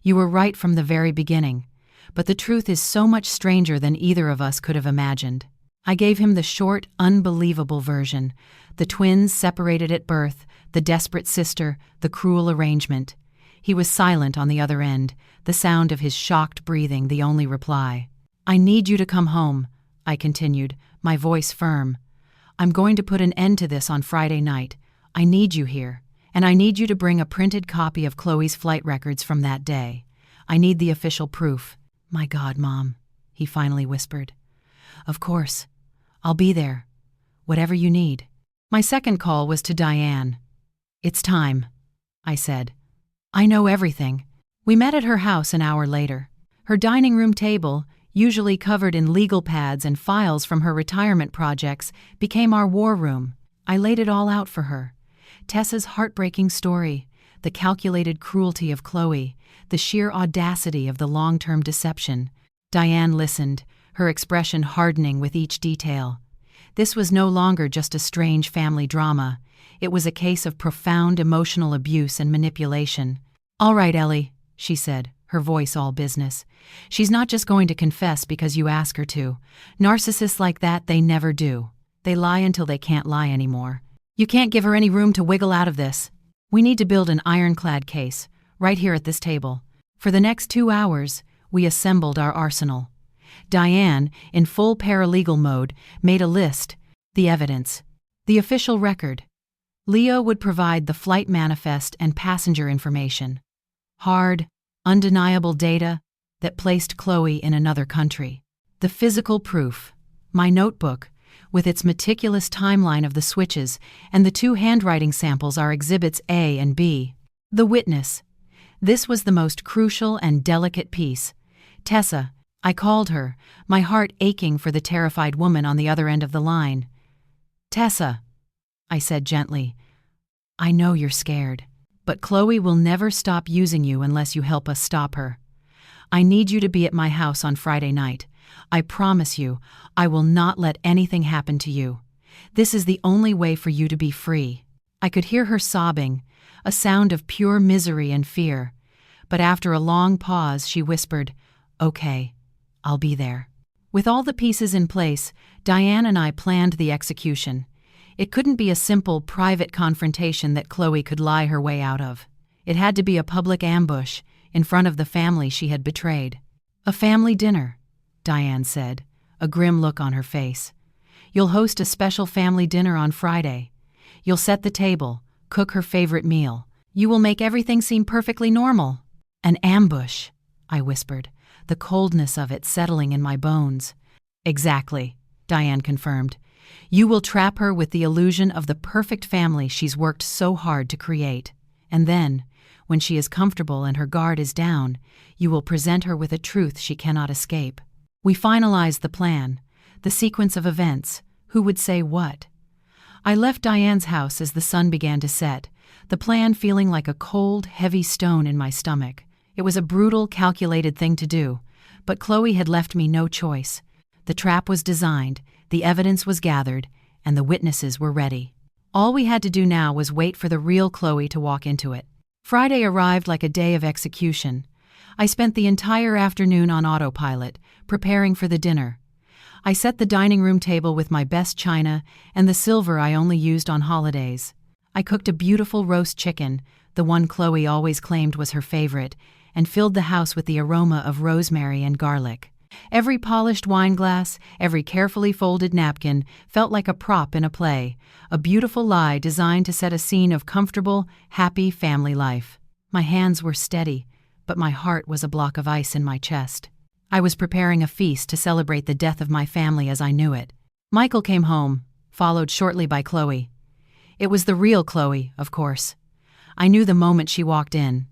"You were right from the very beginning, but the truth is so much stranger than either of us could have imagined." I gave him the short, unbelievable version. The twins separated at birth, the desperate sister, the cruel arrangement. He was silent on the other end, the sound of his shocked breathing the only reply. "I need you to come home," I continued, my voice firm. "I'm going to put an end to this on Friday night. I need you here, and I need you to bring a printed copy of Chloe's flight records from that day. I need the official proof." "My God, Mom," he finally whispered. "Of course. I'll be there. Whatever you need." My second call was to Diane. "It's time," I said. "I know everything." We met at her house an hour later. Her dining room table, usually covered in legal pads and files from her retirement projects, became our war room. I laid it all out for her. Tessa's heartbreaking story, the calculated cruelty of Chloe, the sheer audacity of the long-term deception. Diane listened, her expression hardening with each detail. This was no longer just a strange family drama. It was a case of profound emotional abuse and manipulation. "All right, Ellie," she said, her voice all business. "She's not just going to confess because you ask her to. Narcissists like that, they never do. They lie until they can't lie anymore. You can't give her any room to wiggle out of this. We need to build an ironclad case, right here at this table. For the next 2 hours, we assembled our arsenal. Diane, in full paralegal mode, made a list, the evidence, the official record. Leo would provide the flight manifest and passenger information. Hard, undeniable data that placed Chloe in another country. The physical proof, my notebook, with its meticulous timeline of the switches, and the 2 handwriting samples are exhibits A and B. The witness. This was the most crucial and delicate piece. Tessa, I called her, my heart aching for the terrified woman on the other end of the line. Tessa, I said gently, I know you're scared, but Chloe will never stop using you unless you help us stop her. I need you to be at my house on Friday night. I promise you, I will not let anything happen to you. This is the only way for you to be free. I could hear her sobbing, a sound of pure misery and fear. But after a long pause, she whispered, Okay, I'll be there. With all the pieces in place, Diane and I planned the execution. It couldn't be a simple, private confrontation that Chloe could lie her way out of. It had to be a public ambush in front of the family she had betrayed. A family dinner, Diane said, a grim look on her face. You'll host a special family dinner on Friday. You'll set the table, cook her favorite meal. You will make everything seem perfectly normal. An ambush, I whispered, the coldness of it settling in my bones. Exactly, Diane confirmed. You will trap her with the illusion of the perfect family she's worked so hard to create. And then, when she is comfortable and her guard is down, you will present her with a truth she cannot escape. We finalized the plan, the sequence of events, who would say what. I left Diane's house as the sun began to set, the plan feeling like a cold, heavy stone in my stomach. It was a brutal, calculated thing to do, but Chloe had left me no choice. The trap was designed, the evidence was gathered, and the witnesses were ready. All we had to do now was wait for the real Chloe to walk into it. Friday arrived like a day of execution. I spent the entire afternoon on autopilot, preparing for the dinner. I set the dining room table with my best china and the silver I only used on holidays. I cooked a beautiful roast chicken, the one Chloe always claimed was her favorite, and filled the house with the aroma of rosemary and garlic. Every polished wine glass, every carefully folded napkin felt like a prop in a play, a beautiful lie designed to set a scene of comfortable, happy family life. My hands were steady, but my heart was a block of ice in my chest. I was preparing a feast to celebrate the death of my family as I knew it. Michael came home, followed shortly by Chloe. It was the real Chloe, of course. I knew the moment she walked in.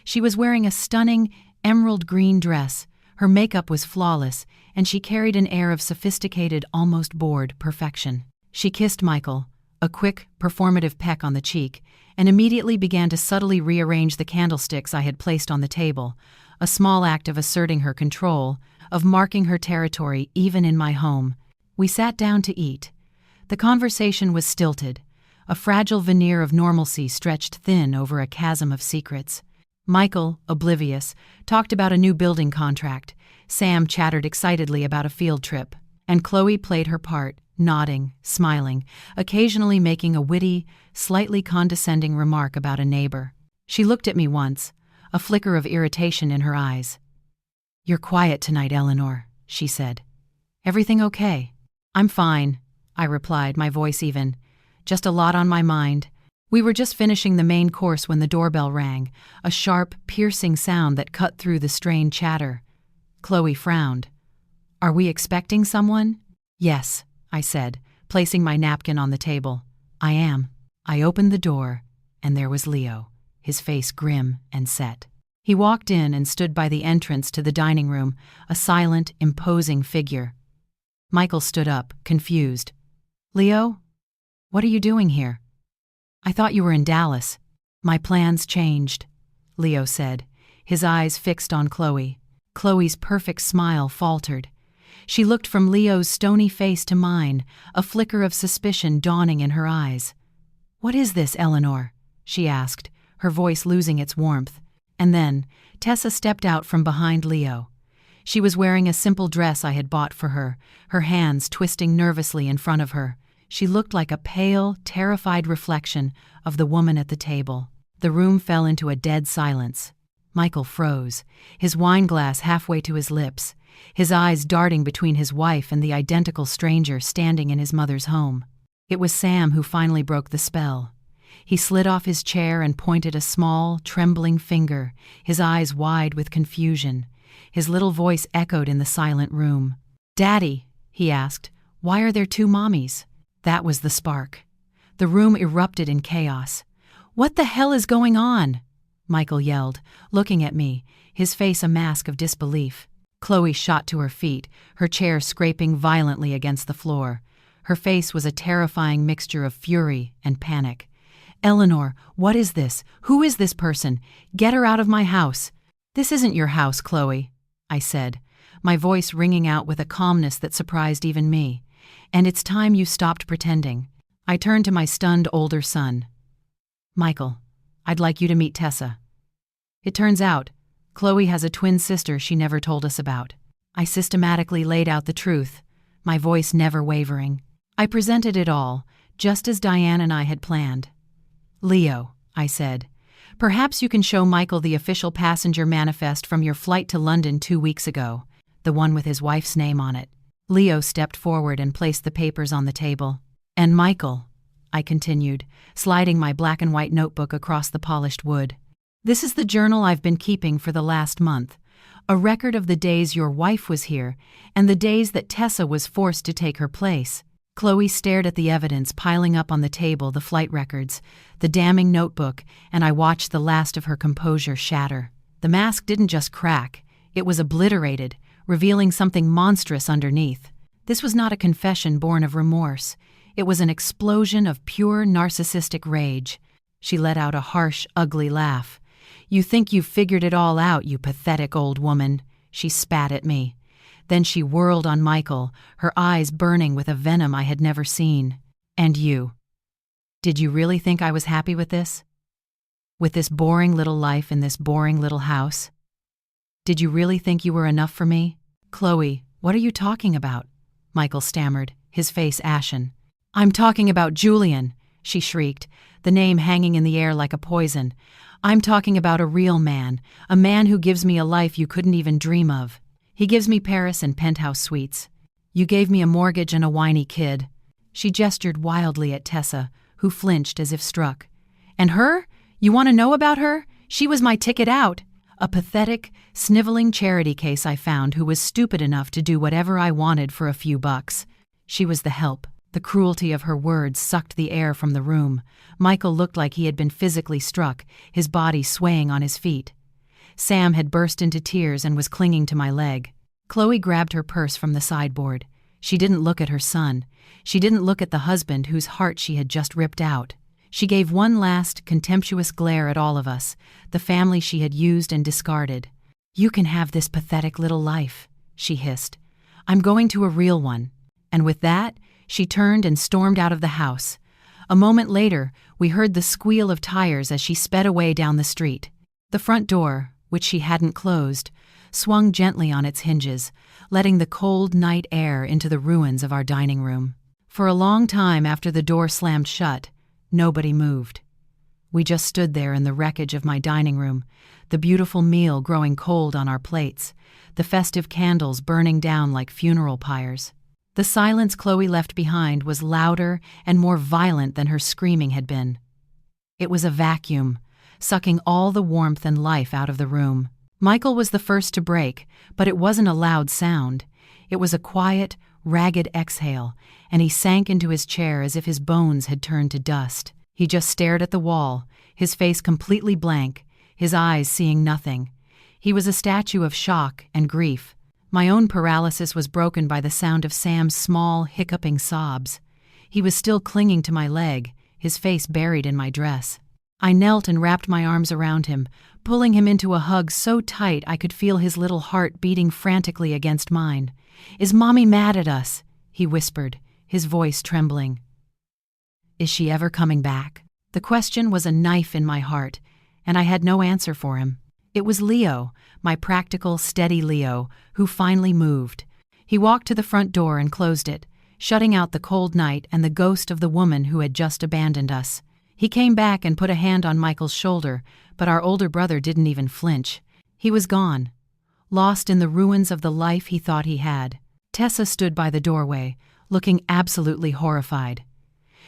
She was wearing a stunning, emerald green dress. Her makeup was flawless, and she carried an air of sophisticated, almost bored perfection. She kissed Michael, a quick, performative peck on the cheek, and immediately began to subtly rearrange the candlesticks I had placed on the table, a small act of asserting her control, of marking her territory even in my home. We sat down to eat. The conversation was stilted. A fragile veneer of normalcy stretched thin over a chasm of secrets. Michael, oblivious, talked about a new building contract. Sam chattered excitedly about a field trip. And Chloe played her part, nodding, smiling, occasionally making a witty, slightly condescending remark about a neighbor. She looked at me once, a flicker of irritation in her eyes. "You're quiet tonight, Eleanor," she said. "Everything okay?" "I'm fine," I replied, my voice even. "Just a lot on my mind." We were just finishing the main course when the doorbell rang, a sharp, piercing sound that cut through the strained chatter. Chloe frowned. "Are we expecting someone?" "Yes," I said, placing my napkin on the table. "I am." I opened the door, and there was Leo, his face grim and set. He walked in and stood by the entrance to the dining room, a silent, imposing figure. Michael stood up, confused. "Leo? What are you doing here?" "I thought you were in Dallas." "My plans changed," Leo said, his eyes fixed on Chloe. Chloe's perfect smile faltered. She looked from Leo's stony face to mine, a flicker of suspicion dawning in her eyes. "What is this, Eleanor?" she asked, her voice losing its warmth. And then, Tessa stepped out from behind Leo. She was wearing a simple dress I had bought for her, her hands twisting nervously in front of her. She looked like a pale, terrified reflection of the woman at the table. The room fell into a dead silence. Michael froze, his wine glass halfway to his lips, his eyes darting between his wife and the identical stranger standing in his mother's home. It was Sam who finally broke the spell. He slid off his chair and pointed a small, trembling finger, his eyes wide with confusion. His little voice echoed in the silent room. "Daddy," he asked, "why are there two mommies?" That was the spark. The room erupted in chaos. "What the hell is going on?" Michael yelled, looking at me, his face a mask of disbelief. Chloe shot to her feet, her chair scraping violently against the floor. Her face was a terrifying mixture of fury and panic. "Eleanor, what is this? Who is this person? Get her out of my house." "This isn't your house, Chloe," I said, my voice ringing out with a calmness that surprised even me. "And it's time you stopped pretending." I turned to my stunned older son. "Michael, I'd like you to meet Tessa. It turns out, Chloe has a twin sister she never told us about." I systematically laid out the truth, my voice never wavering. I presented it all, just as Diane and I had planned. "Leo," I said, "perhaps you can show Michael the official passenger manifest from your flight to London 2 weeks ago, the one with his wife's name on it." Leo stepped forward and placed the papers on the table. "And Michael," I continued, sliding my black and white notebook across the polished wood, "this is the journal I've been keeping for the last month, a record of the days your wife was here and the days that Tessa was forced to take her place." Chloe stared at the evidence piling up on the table, the flight records, the damning notebook, and I watched the last of her composure shatter. The mask didn't just crack, it was obliterated, revealing something monstrous underneath. This was not a confession born of remorse. It was an explosion of pure narcissistic rage. She let out a harsh, ugly laugh. "You think you've figured it all out, you pathetic old woman," she spat at me. Then she whirled on Michael, her eyes burning with a venom I had never seen. "And you? Did you really think I was happy with this? With this boring little life in this boring little house? Did you really think you were enough for me?" "Chloe, what are you talking about?" Michael stammered, his face ashen. "I'm talking about Julian," she shrieked, the name hanging in the air like a poison. "I'm talking about a real man, a man who gives me a life you couldn't even dream of. He gives me Paris and penthouse suites. You gave me a mortgage and a whiny kid." She gestured wildly at Tessa, who flinched as if struck. "And her? You want to know about her? She was my ticket out. A pathetic, sniveling charity case I found who was stupid enough to do whatever I wanted for a few bucks. She was the help." The cruelty of her words sucked the air from the room. Michael looked like he had been physically struck, his body swaying on his feet. Sam had burst into tears and was clinging to my leg. Chloe grabbed her purse from the sideboard. She didn't look at her son. She didn't look at the husband whose heart she had just ripped out. She gave one last, contemptuous glare at all of us, the family she had used and discarded. "You can have this pathetic little life," she hissed. "I'm going to a real one." And with that, she turned and stormed out of the house. A moment later, we heard the squeal of tires as she sped away down the street. The front door, which she hadn't closed, swung gently on its hinges, letting the cold night air into the ruins of our dining room. For a long time after the door slammed shut, nobody moved. We just stood there in the wreckage of my dining room, the beautiful meal growing cold on our plates, the festive candles burning down like funeral pyres. The silence Chloe left behind was louder and more violent than her screaming had been. It was a vacuum, sucking all the warmth and life out of the room. Michael was the first to break, but it wasn't a loud sound. It was a quiet, ragged exhale, and he sank into his chair as if his bones had turned to dust. He just stared at the wall, his face completely blank, his eyes seeing nothing. He was a statue of shock and grief. My own paralysis was broken by the sound of Sam's small, hiccuping sobs. He was still clinging to my leg, his face buried in my dress. I knelt and wrapped my arms around him, pulling him into a hug so tight I could feel his little heart beating frantically against mine. "Is Mommy mad at us?" he whispered, his voice trembling. "Is she ever coming back?" The question was a knife in my heart, and I had no answer for him. It was Leo, my practical, steady Leo, who finally moved. He walked to the front door and closed it, shutting out the cold night and the ghost of the woman who had just abandoned us. He came back and put a hand on Michael's shoulder, but our older brother didn't even flinch. He was gone, lost in the ruins of the life he thought he had. Tessa stood by the doorway, looking absolutely horrified.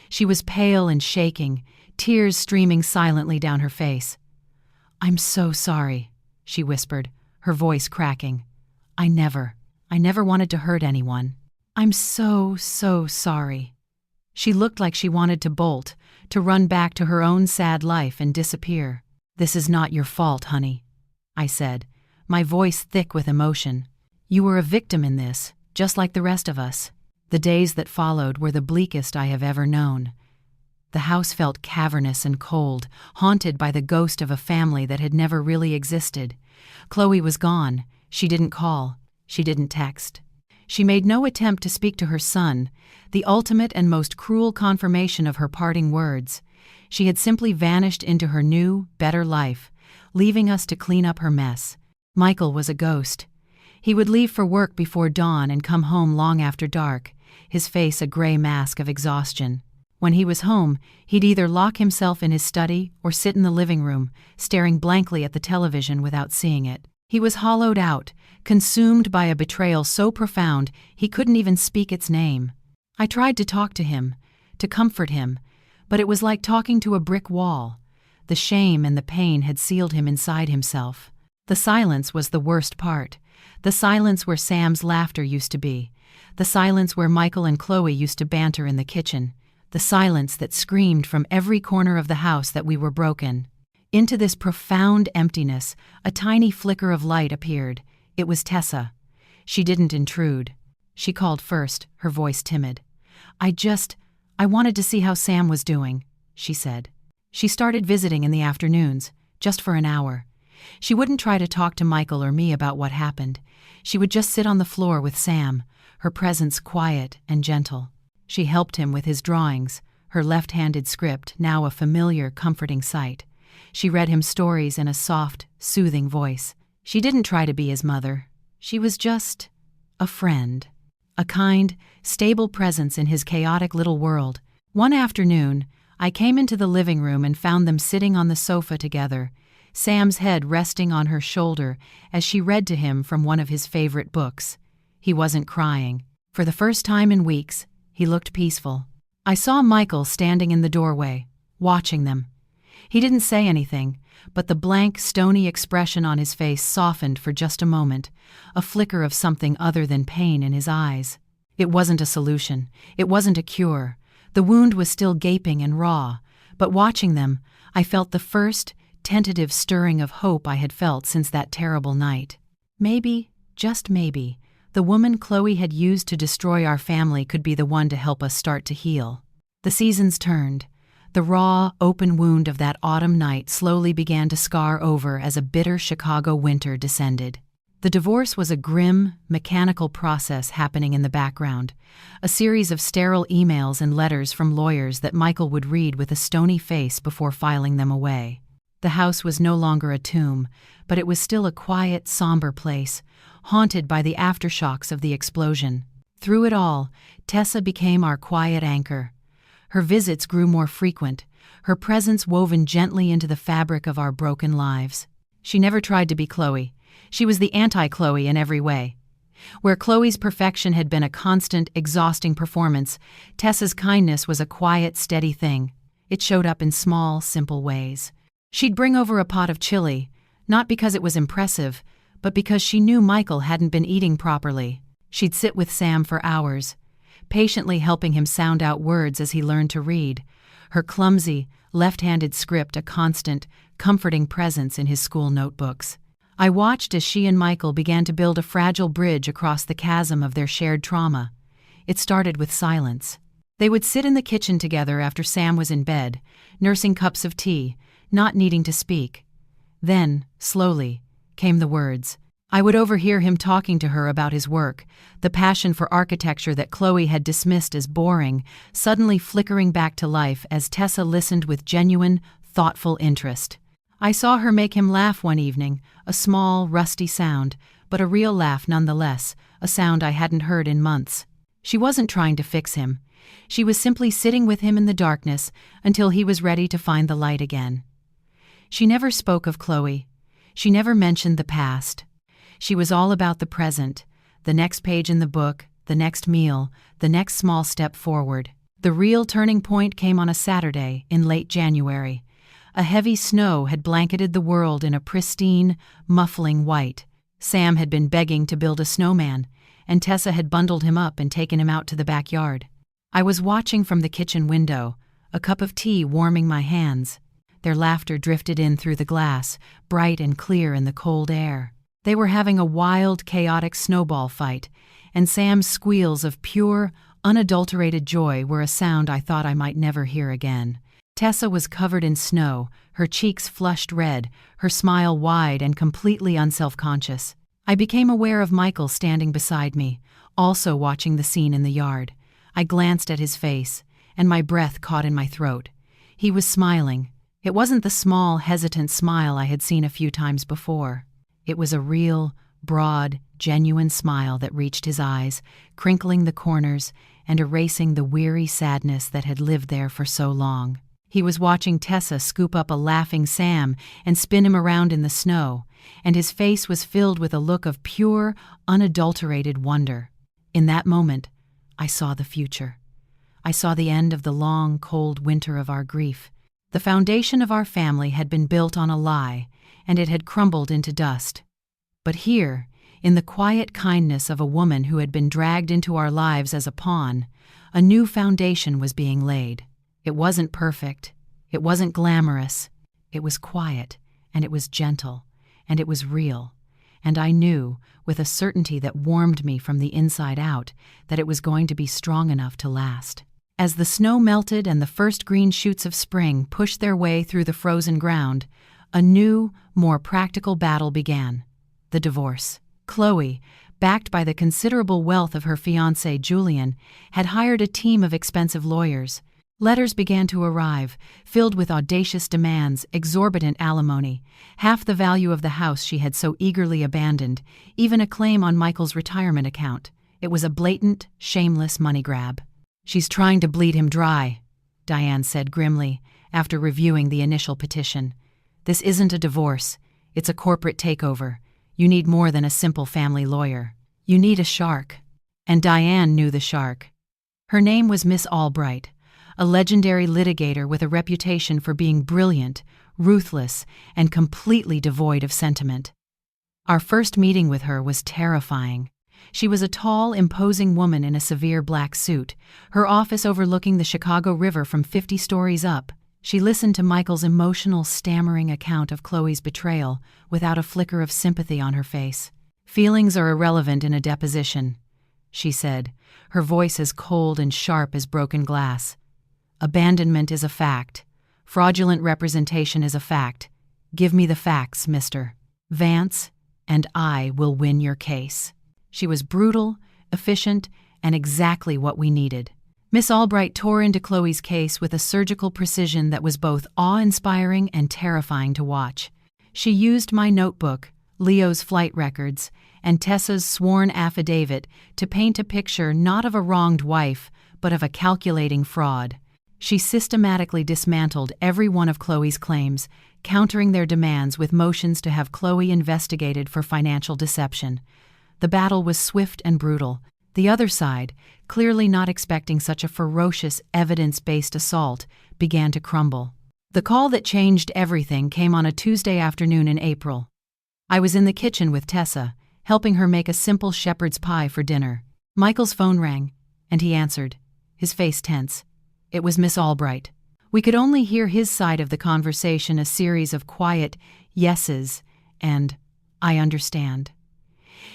She was pale and shaking, tears streaming silently down her face. "I'm so sorry," she whispered, her voice cracking. I never wanted to hurt anyone. I'm so sorry." She looked like she wanted to bolt, to run back to her own sad life and disappear. "This is not your fault, honey," I said, my voice thick with emotion. "You were a victim in this, just like the rest of us." The days that followed were the bleakest I have ever known. The house felt cavernous and cold, haunted by the ghost of a family that had never really existed. Chloe was gone. She didn't call. She didn't text. She made no attempt to speak to her son, the ultimate and most cruel confirmation of her parting words. She had simply vanished into her new, better life, leaving us to clean up her mess. Michael was a ghost. He would leave for work before dawn and come home long after dark, his face a gray mask of exhaustion. When he was home, he'd either lock himself in his study or sit in the living room, staring blankly at the television without seeing it. He was hollowed out, consumed by a betrayal so profound he couldn't even speak its name. I tried to talk to him, to comfort him, but it was like talking to a brick wall. The shame and the pain had sealed him inside himself. The silence was the worst part. The silence where Sam's laughter used to be. The silence where Michael and Chloe used to banter in the kitchen. The silence that screamed from every corner of the house that we were broken. Into this profound emptiness, a tiny flicker of light appeared. It was Tessa. She didn't intrude. She called first, her voice timid. I wanted to see how Sam was doing," she said. She started visiting in the afternoons, just for an hour. She wouldn't try to talk to Michael or me about what happened. She would just sit on the floor with Sam, her presence quiet and gentle. She helped him with his drawings, her left-handed script now a familiar, comforting sight. She read him stories in a soft, soothing voice. She didn't try to be his mother. She was just a friend. A kind, stable presence in his chaotic little world. One afternoon, I came into the living room and found them sitting on the sofa together, Sam's head resting on her shoulder as she read to him from one of his favorite books. He wasn't crying. For the first time in weeks, he looked peaceful. I saw Michael standing in the doorway, watching them. He didn't say anything, but the blank, stony expression on his face softened for just a moment, a flicker of something other than pain in his eyes. It wasn't a solution. It wasn't a cure. The wound was still gaping and raw, but watching them, I felt the first, tentative stirring of hope I had felt since that terrible night. Maybe, just maybe, the woman Chloe had used to destroy our family could be the one to help us start to heal. The seasons turned. The raw, open wound of that autumn night slowly began to scar over as a bitter Chicago winter descended. The divorce was a grim, mechanical process happening in the background, a series of sterile emails and letters from lawyers that Michael would read with a stony face before filing them away. The house was no longer a tomb, but it was still a quiet, somber place, haunted by the aftershocks of the explosion. Through it all, Tessa became our quiet anchor. Her visits grew more frequent, her presence woven gently into the fabric of our broken lives. She never tried to be Chloe. She was the anti-Chloe in every way. Where Chloe's perfection had been a constant, exhausting performance, Tessa's kindness was a quiet, steady thing. It showed up in small, simple ways. She'd bring over a pot of chili, not because it was impressive, but because she knew Michael hadn't been eating properly. She'd sit with Sam for hours, patiently helping him sound out words as he learned to read, her clumsy, left-handed script a constant, comforting presence in his school notebooks. I watched as she and Michael began to build a fragile bridge across the chasm of their shared trauma. It started with silence. They would sit in the kitchen together after Sam was in bed, nursing cups of tea, not needing to speak. Then, slowly, came the words. I would overhear him talking to her about his work, the passion for architecture that Chloe had dismissed as boring, suddenly flickering back to life as Tessa listened with genuine, thoughtful interest. I saw her make him laugh one evening, a small, rusty sound, but a real laugh nonetheless, a sound I hadn't heard in months. She wasn't trying to fix him. She was simply sitting with him in the darkness until he was ready to find the light again. She never spoke of Chloe. She never mentioned the past. She was all about the present, the next page in the book, the next meal, the next small step forward. The real turning point came on a Saturday in late January. A heavy snow had blanketed the world in a pristine, muffling white. Sam had been begging to build a snowman, and Tessa had bundled him up and taken him out to the backyard. I was watching from the kitchen window, a cup of tea warming my hands. Their laughter drifted in through the glass, bright and clear in the cold air. They were having a wild, chaotic snowball fight, and Sam's squeals of pure, unadulterated joy were a sound I thought I might never hear again. Tessa was covered in snow, her cheeks flushed red, her smile wide and completely unselfconscious. I became aware of Michael standing beside me, also watching the scene in the yard. I glanced at his face, and my breath caught in my throat. He was smiling. It wasn't the small, hesitant smile I had seen a few times before. It was a real, broad, genuine smile that reached his eyes, crinkling the corners and erasing the weary sadness that had lived there for so long. He was watching Tessa scoop up a laughing Sam and spin him around in the snow, and his face was filled with a look of pure, unadulterated wonder. In that moment, I saw the future. I saw the end of the long, cold winter of our grief. The foundation of our family had been built on a lie, and it had crumbled into dust. But here, in the quiet kindness of a woman who had been dragged into our lives as a pawn, a new foundation was being laid. It wasn't perfect. It wasn't glamorous. It was quiet, and it was gentle, and it was real. And I knew, with a certainty that warmed me from the inside out, that it was going to be strong enough to last. As the snow melted and the first green shoots of spring pushed their way through the frozen ground, a new, more practical battle began: the divorce. Chloe, backed by the considerable wealth of her fiancé Julian, had hired a team of expensive lawyers. Letters began to arrive, filled with audacious demands, exorbitant alimony, half the value of the house she had so eagerly abandoned, even a claim on Michael's retirement account. It was a blatant, shameless money grab. "She's trying to bleed him dry," Diane said grimly, after reviewing the initial petition. "This isn't a divorce. It's a corporate takeover. You need more than a simple family lawyer. You need a shark." And Diane knew the shark. Her name was Miss Albright, a legendary litigator with a reputation for being brilliant, ruthless, and completely devoid of sentiment. Our first meeting with her was terrifying. She was a tall, imposing woman in a severe black suit, her office overlooking the Chicago River from 50 stories up. She listened to Michael's emotional, stammering account of Chloe's betrayal without a flicker of sympathy on her face. "Feelings are irrelevant in a deposition," she said, her voice as cold and sharp as broken glass. "Abandonment is a fact. Fraudulent representation is a fact. Give me the facts, Mr. Vance, and I will win your case." She was brutal, efficient, and exactly what we needed. Miss Albright tore into Chloe's case with a surgical precision that was both awe-inspiring and terrifying to watch. She used my notebook, Leo's flight records, and Tessa's sworn affidavit to paint a picture not of a wronged wife, but of a calculating fraud. She systematically dismantled every one of Chloe's claims, countering their demands with motions to have Chloe investigated for financial deception. The battle was swift and brutal. The other side, clearly not expecting such a ferocious, evidence-based assault, began to crumble. The call that changed everything came on a Tuesday afternoon in April. I was in the kitchen with Tessa, helping her make a simple shepherd's pie for dinner. Michael's phone rang, and he answered, his face tense. It was Miss Albright. We could only hear his side of the conversation, a series of quiet yeses and "I understand."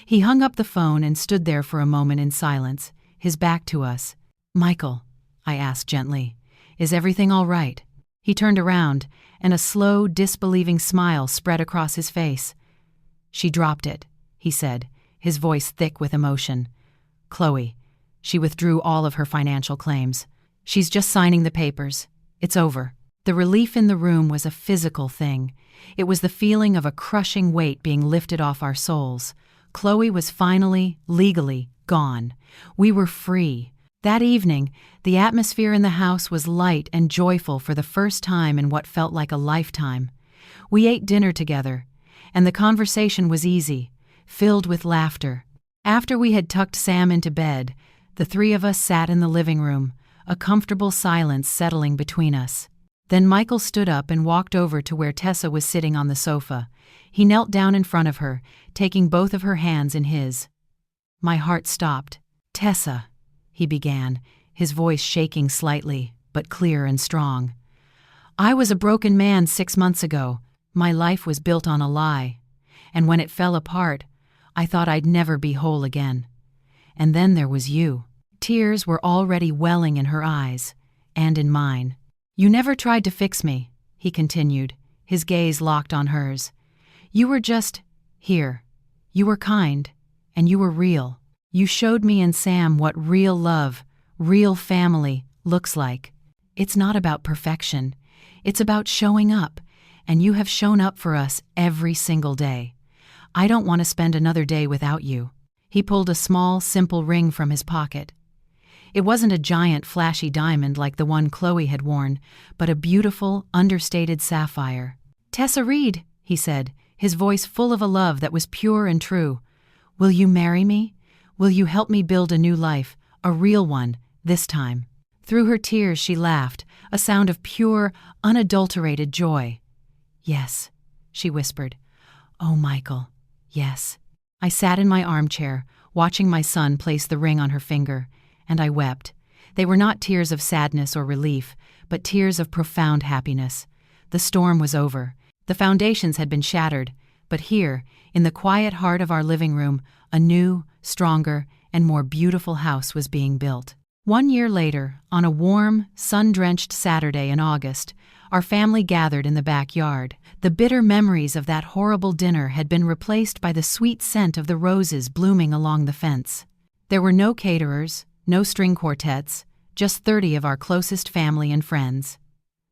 He hung up the phone and stood there for a moment in silence, his back to us. "Michael," I asked gently, "is everything all right?" He turned around, and a slow, disbelieving smile spread across his face. "She dropped it," he said, his voice thick with emotion. "Chloe, she withdrew all of her financial claims. She's just signing the papers. It's over." The relief in the room was a physical thing. It was the feeling of a crushing weight being lifted off our souls. Chloe was finally, legally, gone. We were free. That evening, the atmosphere in the house was light and joyful for the first time in what felt like a lifetime. We ate dinner together, and the conversation was easy, filled with laughter. After we had tucked Sam into bed, the three of us sat in the living room, a comfortable silence settling between us. Then Michael stood up and walked over to where Tessa was sitting on the sofa. He knelt down in front of her, taking both of her hands in his. My heart stopped. "Tessa," he began, his voice shaking slightly, but clear and strong. "I was a broken man 6 months ago. My life was built on a lie. And when it fell apart, I thought I'd never be whole again. And then there was you." Tears were already welling in her eyes, and in mine. "You never tried to fix me," he continued, his gaze locked on hers. "You were just here. You were kind, and you were real. You showed me and Sam what real love, real family, looks like. It's not about perfection. It's about showing up, and you have shown up for us every single day. I don't want to spend another day without you." He pulled a small, simple ring from his pocket. It wasn't a giant, flashy diamond like the one Chloe had worn, but a beautiful, understated sapphire. "Tessa Reed," he said, his voice full of a love that was pure and true. "Will you marry me? Will you help me build a new life, a real one, this time?" Through her tears she laughed, a sound of pure, unadulterated joy. "Yes," she whispered. "Oh, Michael, yes." I sat in my armchair, watching my son place the ring on her finger, and I wept. They were not tears of sadness or relief, but tears of profound happiness. The storm was over. The foundations had been shattered, but here, in the quiet heart of our living room, a new, stronger, and more beautiful house was being built. 1 year later, on a warm, sun-drenched Saturday in August, our family gathered in the backyard. The bitter memories of that horrible dinner had been replaced by the sweet scent of the roses blooming along the fence. There were no caterers, no string quartets, just 30 of our closest family and friends.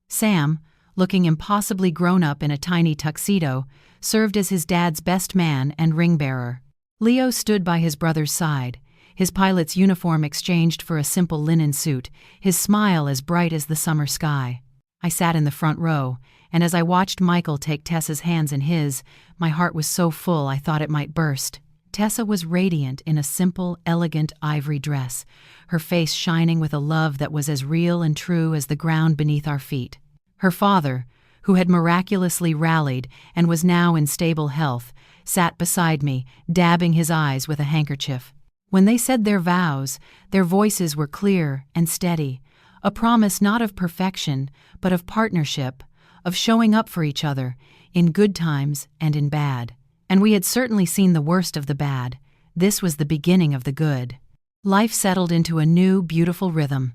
Sam, looking impossibly grown up in a tiny tuxedo, served as his dad's best man and ring-bearer. Leo stood by his brother's side, his pilot's uniform exchanged for a simple linen suit, his smile as bright as the summer sky. I sat in the front row, and as I watched Michael take Tessa's hands in his, my heart was so full I thought it might burst. Tessa was radiant in a simple, elegant ivory dress, her face shining with a love that was as real and true as the ground beneath our feet. Her father, who had miraculously rallied and was now in stable health, sat beside me, dabbing his eyes with a handkerchief. When they said their vows, their voices were clear and steady, a promise not of perfection, but of partnership, of showing up for each other, in good times and in bad. And we had certainly seen the worst of the bad. This was the beginning of the good. Life settled into a new, beautiful rhythm.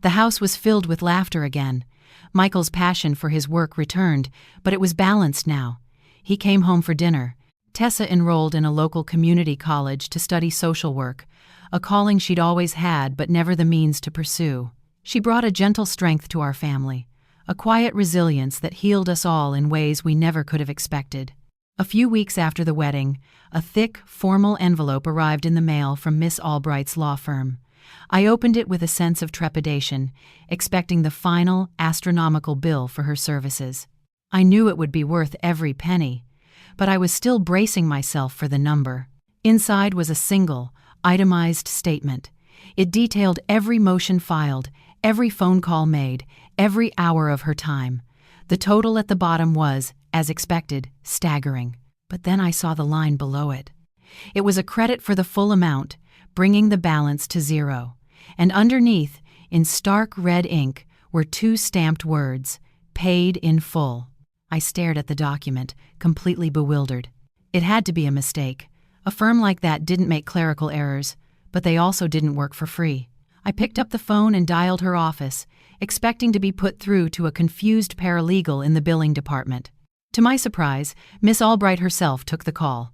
The house was filled with laughter again. Michael's passion for his work returned, but it was balanced now. He came home for dinner. Tessa enrolled in a local community college to study social work, a calling she'd always had but never the means to pursue. She brought a gentle strength to our family, a quiet resilience that healed us all in ways we never could have expected. A few weeks after the wedding, a thick, formal envelope arrived in the mail from Miss Albright's law firm. I opened it with a sense of trepidation, expecting the final, astronomical bill for her services. I knew it would be worth every penny, but I was still bracing myself for the number. Inside was a single, itemized statement. It detailed every motion filed, every phone call made, every hour of her time. The total at the bottom was, as expected, staggering. But then I saw the line below it. It was a credit for the full amount, bringing the balance to 0. And underneath, in stark red ink, were 2 stamped words, "Paid in full." I stared at the document, completely bewildered. It had to be a mistake. A firm like that didn't make clerical errors, but they also didn't work for free. I picked up the phone and dialed her office, expecting to be put through to a confused paralegal in the billing department. To my surprise, Miss Albright herself took the call.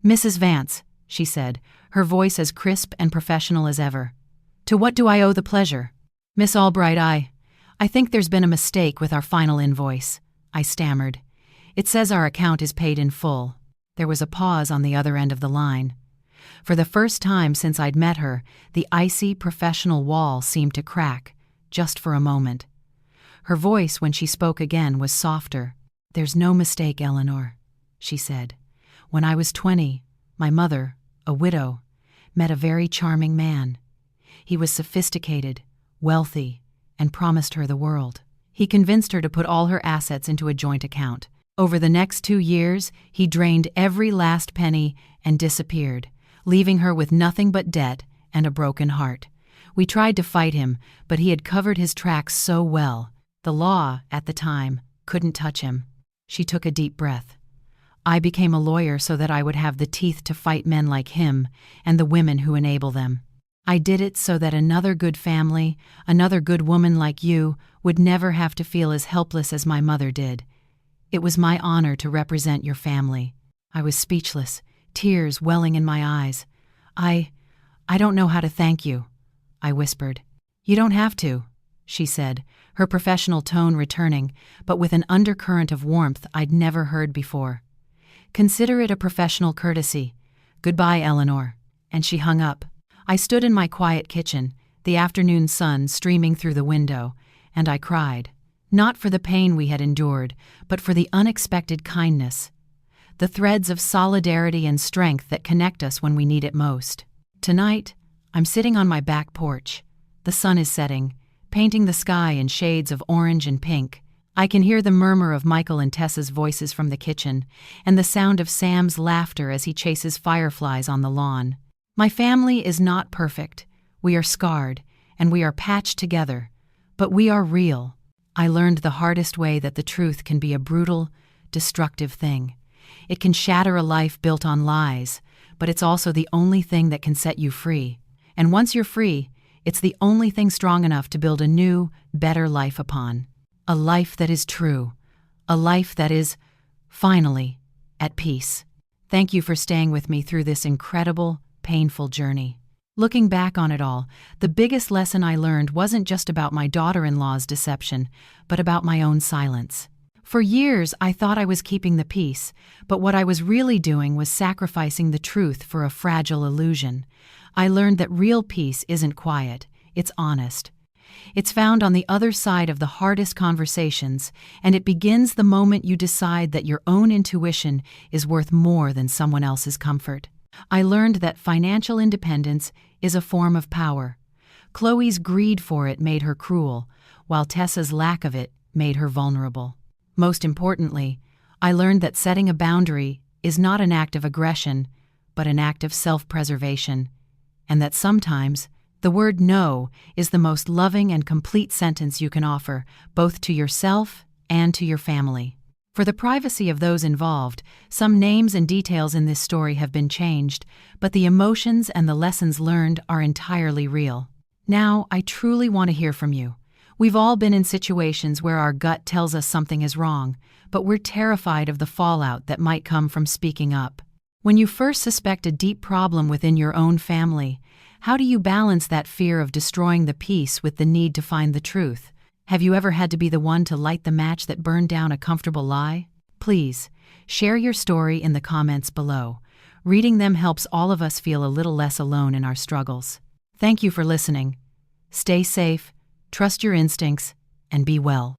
"Mrs. Vance," she said, her voice as crisp and professional as ever. "To what do I owe the pleasure?" "Miss Albright, I think there's been a mistake with our final invoice," I stammered. "It says our account is paid in full." There was a pause on the other end of the line. For the first time since I'd met her, the icy professional wall seemed to crack, just for a moment. Her voice, when she spoke again, was softer. "There's no mistake, Eleanor," she said. "When I was 20, my mother, a widow, met a very charming man. He was sophisticated, wealthy, and promised her the world. He convinced her to put all her assets into a joint account. Over the next 2 years, he drained every last penny and disappeared, leaving her with nothing but debt and a broken heart. We tried to fight him, but he had covered his tracks so well. The law, at the time, couldn't touch him." She took a deep breath. "I became a lawyer so that I would have the teeth to fight men like him and the women who enable them. I did it so that another good family, another good woman like you, would never have to feel as helpless as my mother did. It was my honor to represent your family." I was speechless, tears welling in my eyes. I don't know how to thank you," I whispered. "You don't have to," she said, her professional tone returning, but with an undercurrent of warmth I'd never heard before. "Consider it a professional courtesy. Goodbye, Eleanor." And she hung up. I stood in my quiet kitchen, the afternoon sun streaming through the window, and I cried. Not for the pain we had endured, but for the unexpected kindness. The threads of solidarity and strength that connect us when we need it most. Tonight, I'm sitting on my back porch. The sun is setting, painting the sky in shades of orange and pink. I can hear the murmur of Michael and Tessa's voices from the kitchen, and the sound of Sam's laughter as he chases fireflies on the lawn. My family is not perfect. We are scarred, and we are patched together. But we are real. I learned the hardest way that the truth can be a brutal, destructive thing. It can shatter a life built on lies, but it's also the only thing that can set you free. And once you're free, it's the only thing strong enough to build a new, better life upon. A life that is true. A life that is, finally, at peace. Thank you for staying with me through this incredible, painful journey. Looking back on it all, the biggest lesson I learned wasn't just about my daughter-in-law's deception, but about my own silence. For years, I thought I was keeping the peace, but what I was really doing was sacrificing the truth for a fragile illusion. I learned that real peace isn't quiet, it's honest. It's found on the other side of the hardest conversations, and it begins the moment you decide that your own intuition is worth more than someone else's comfort. I learned that financial independence is a form of power. Chloe's greed for it made her cruel, while Tessa's lack of it made her vulnerable. Most importantly, I learned that setting a boundary is not an act of aggression, but an act of self-preservation, and that sometimes the word no is the most loving and complete sentence you can offer, both to yourself and to your family. For the privacy of those involved, some names and details in this story have been changed, but the emotions and the lessons learned are entirely real. Now, I truly want to hear from you. We've all been in situations where our gut tells us something is wrong, but we're terrified of the fallout that might come from speaking up. When you first suspect a deep problem within your own family, how do you balance that fear of destroying the peace with the need to find the truth? Have you ever had to be the one to light the match that burned down a comfortable lie? Please, share your story in the comments below. Reading them helps all of us feel a little less alone in our struggles. Thank you for listening. Stay safe, trust your instincts, and be well.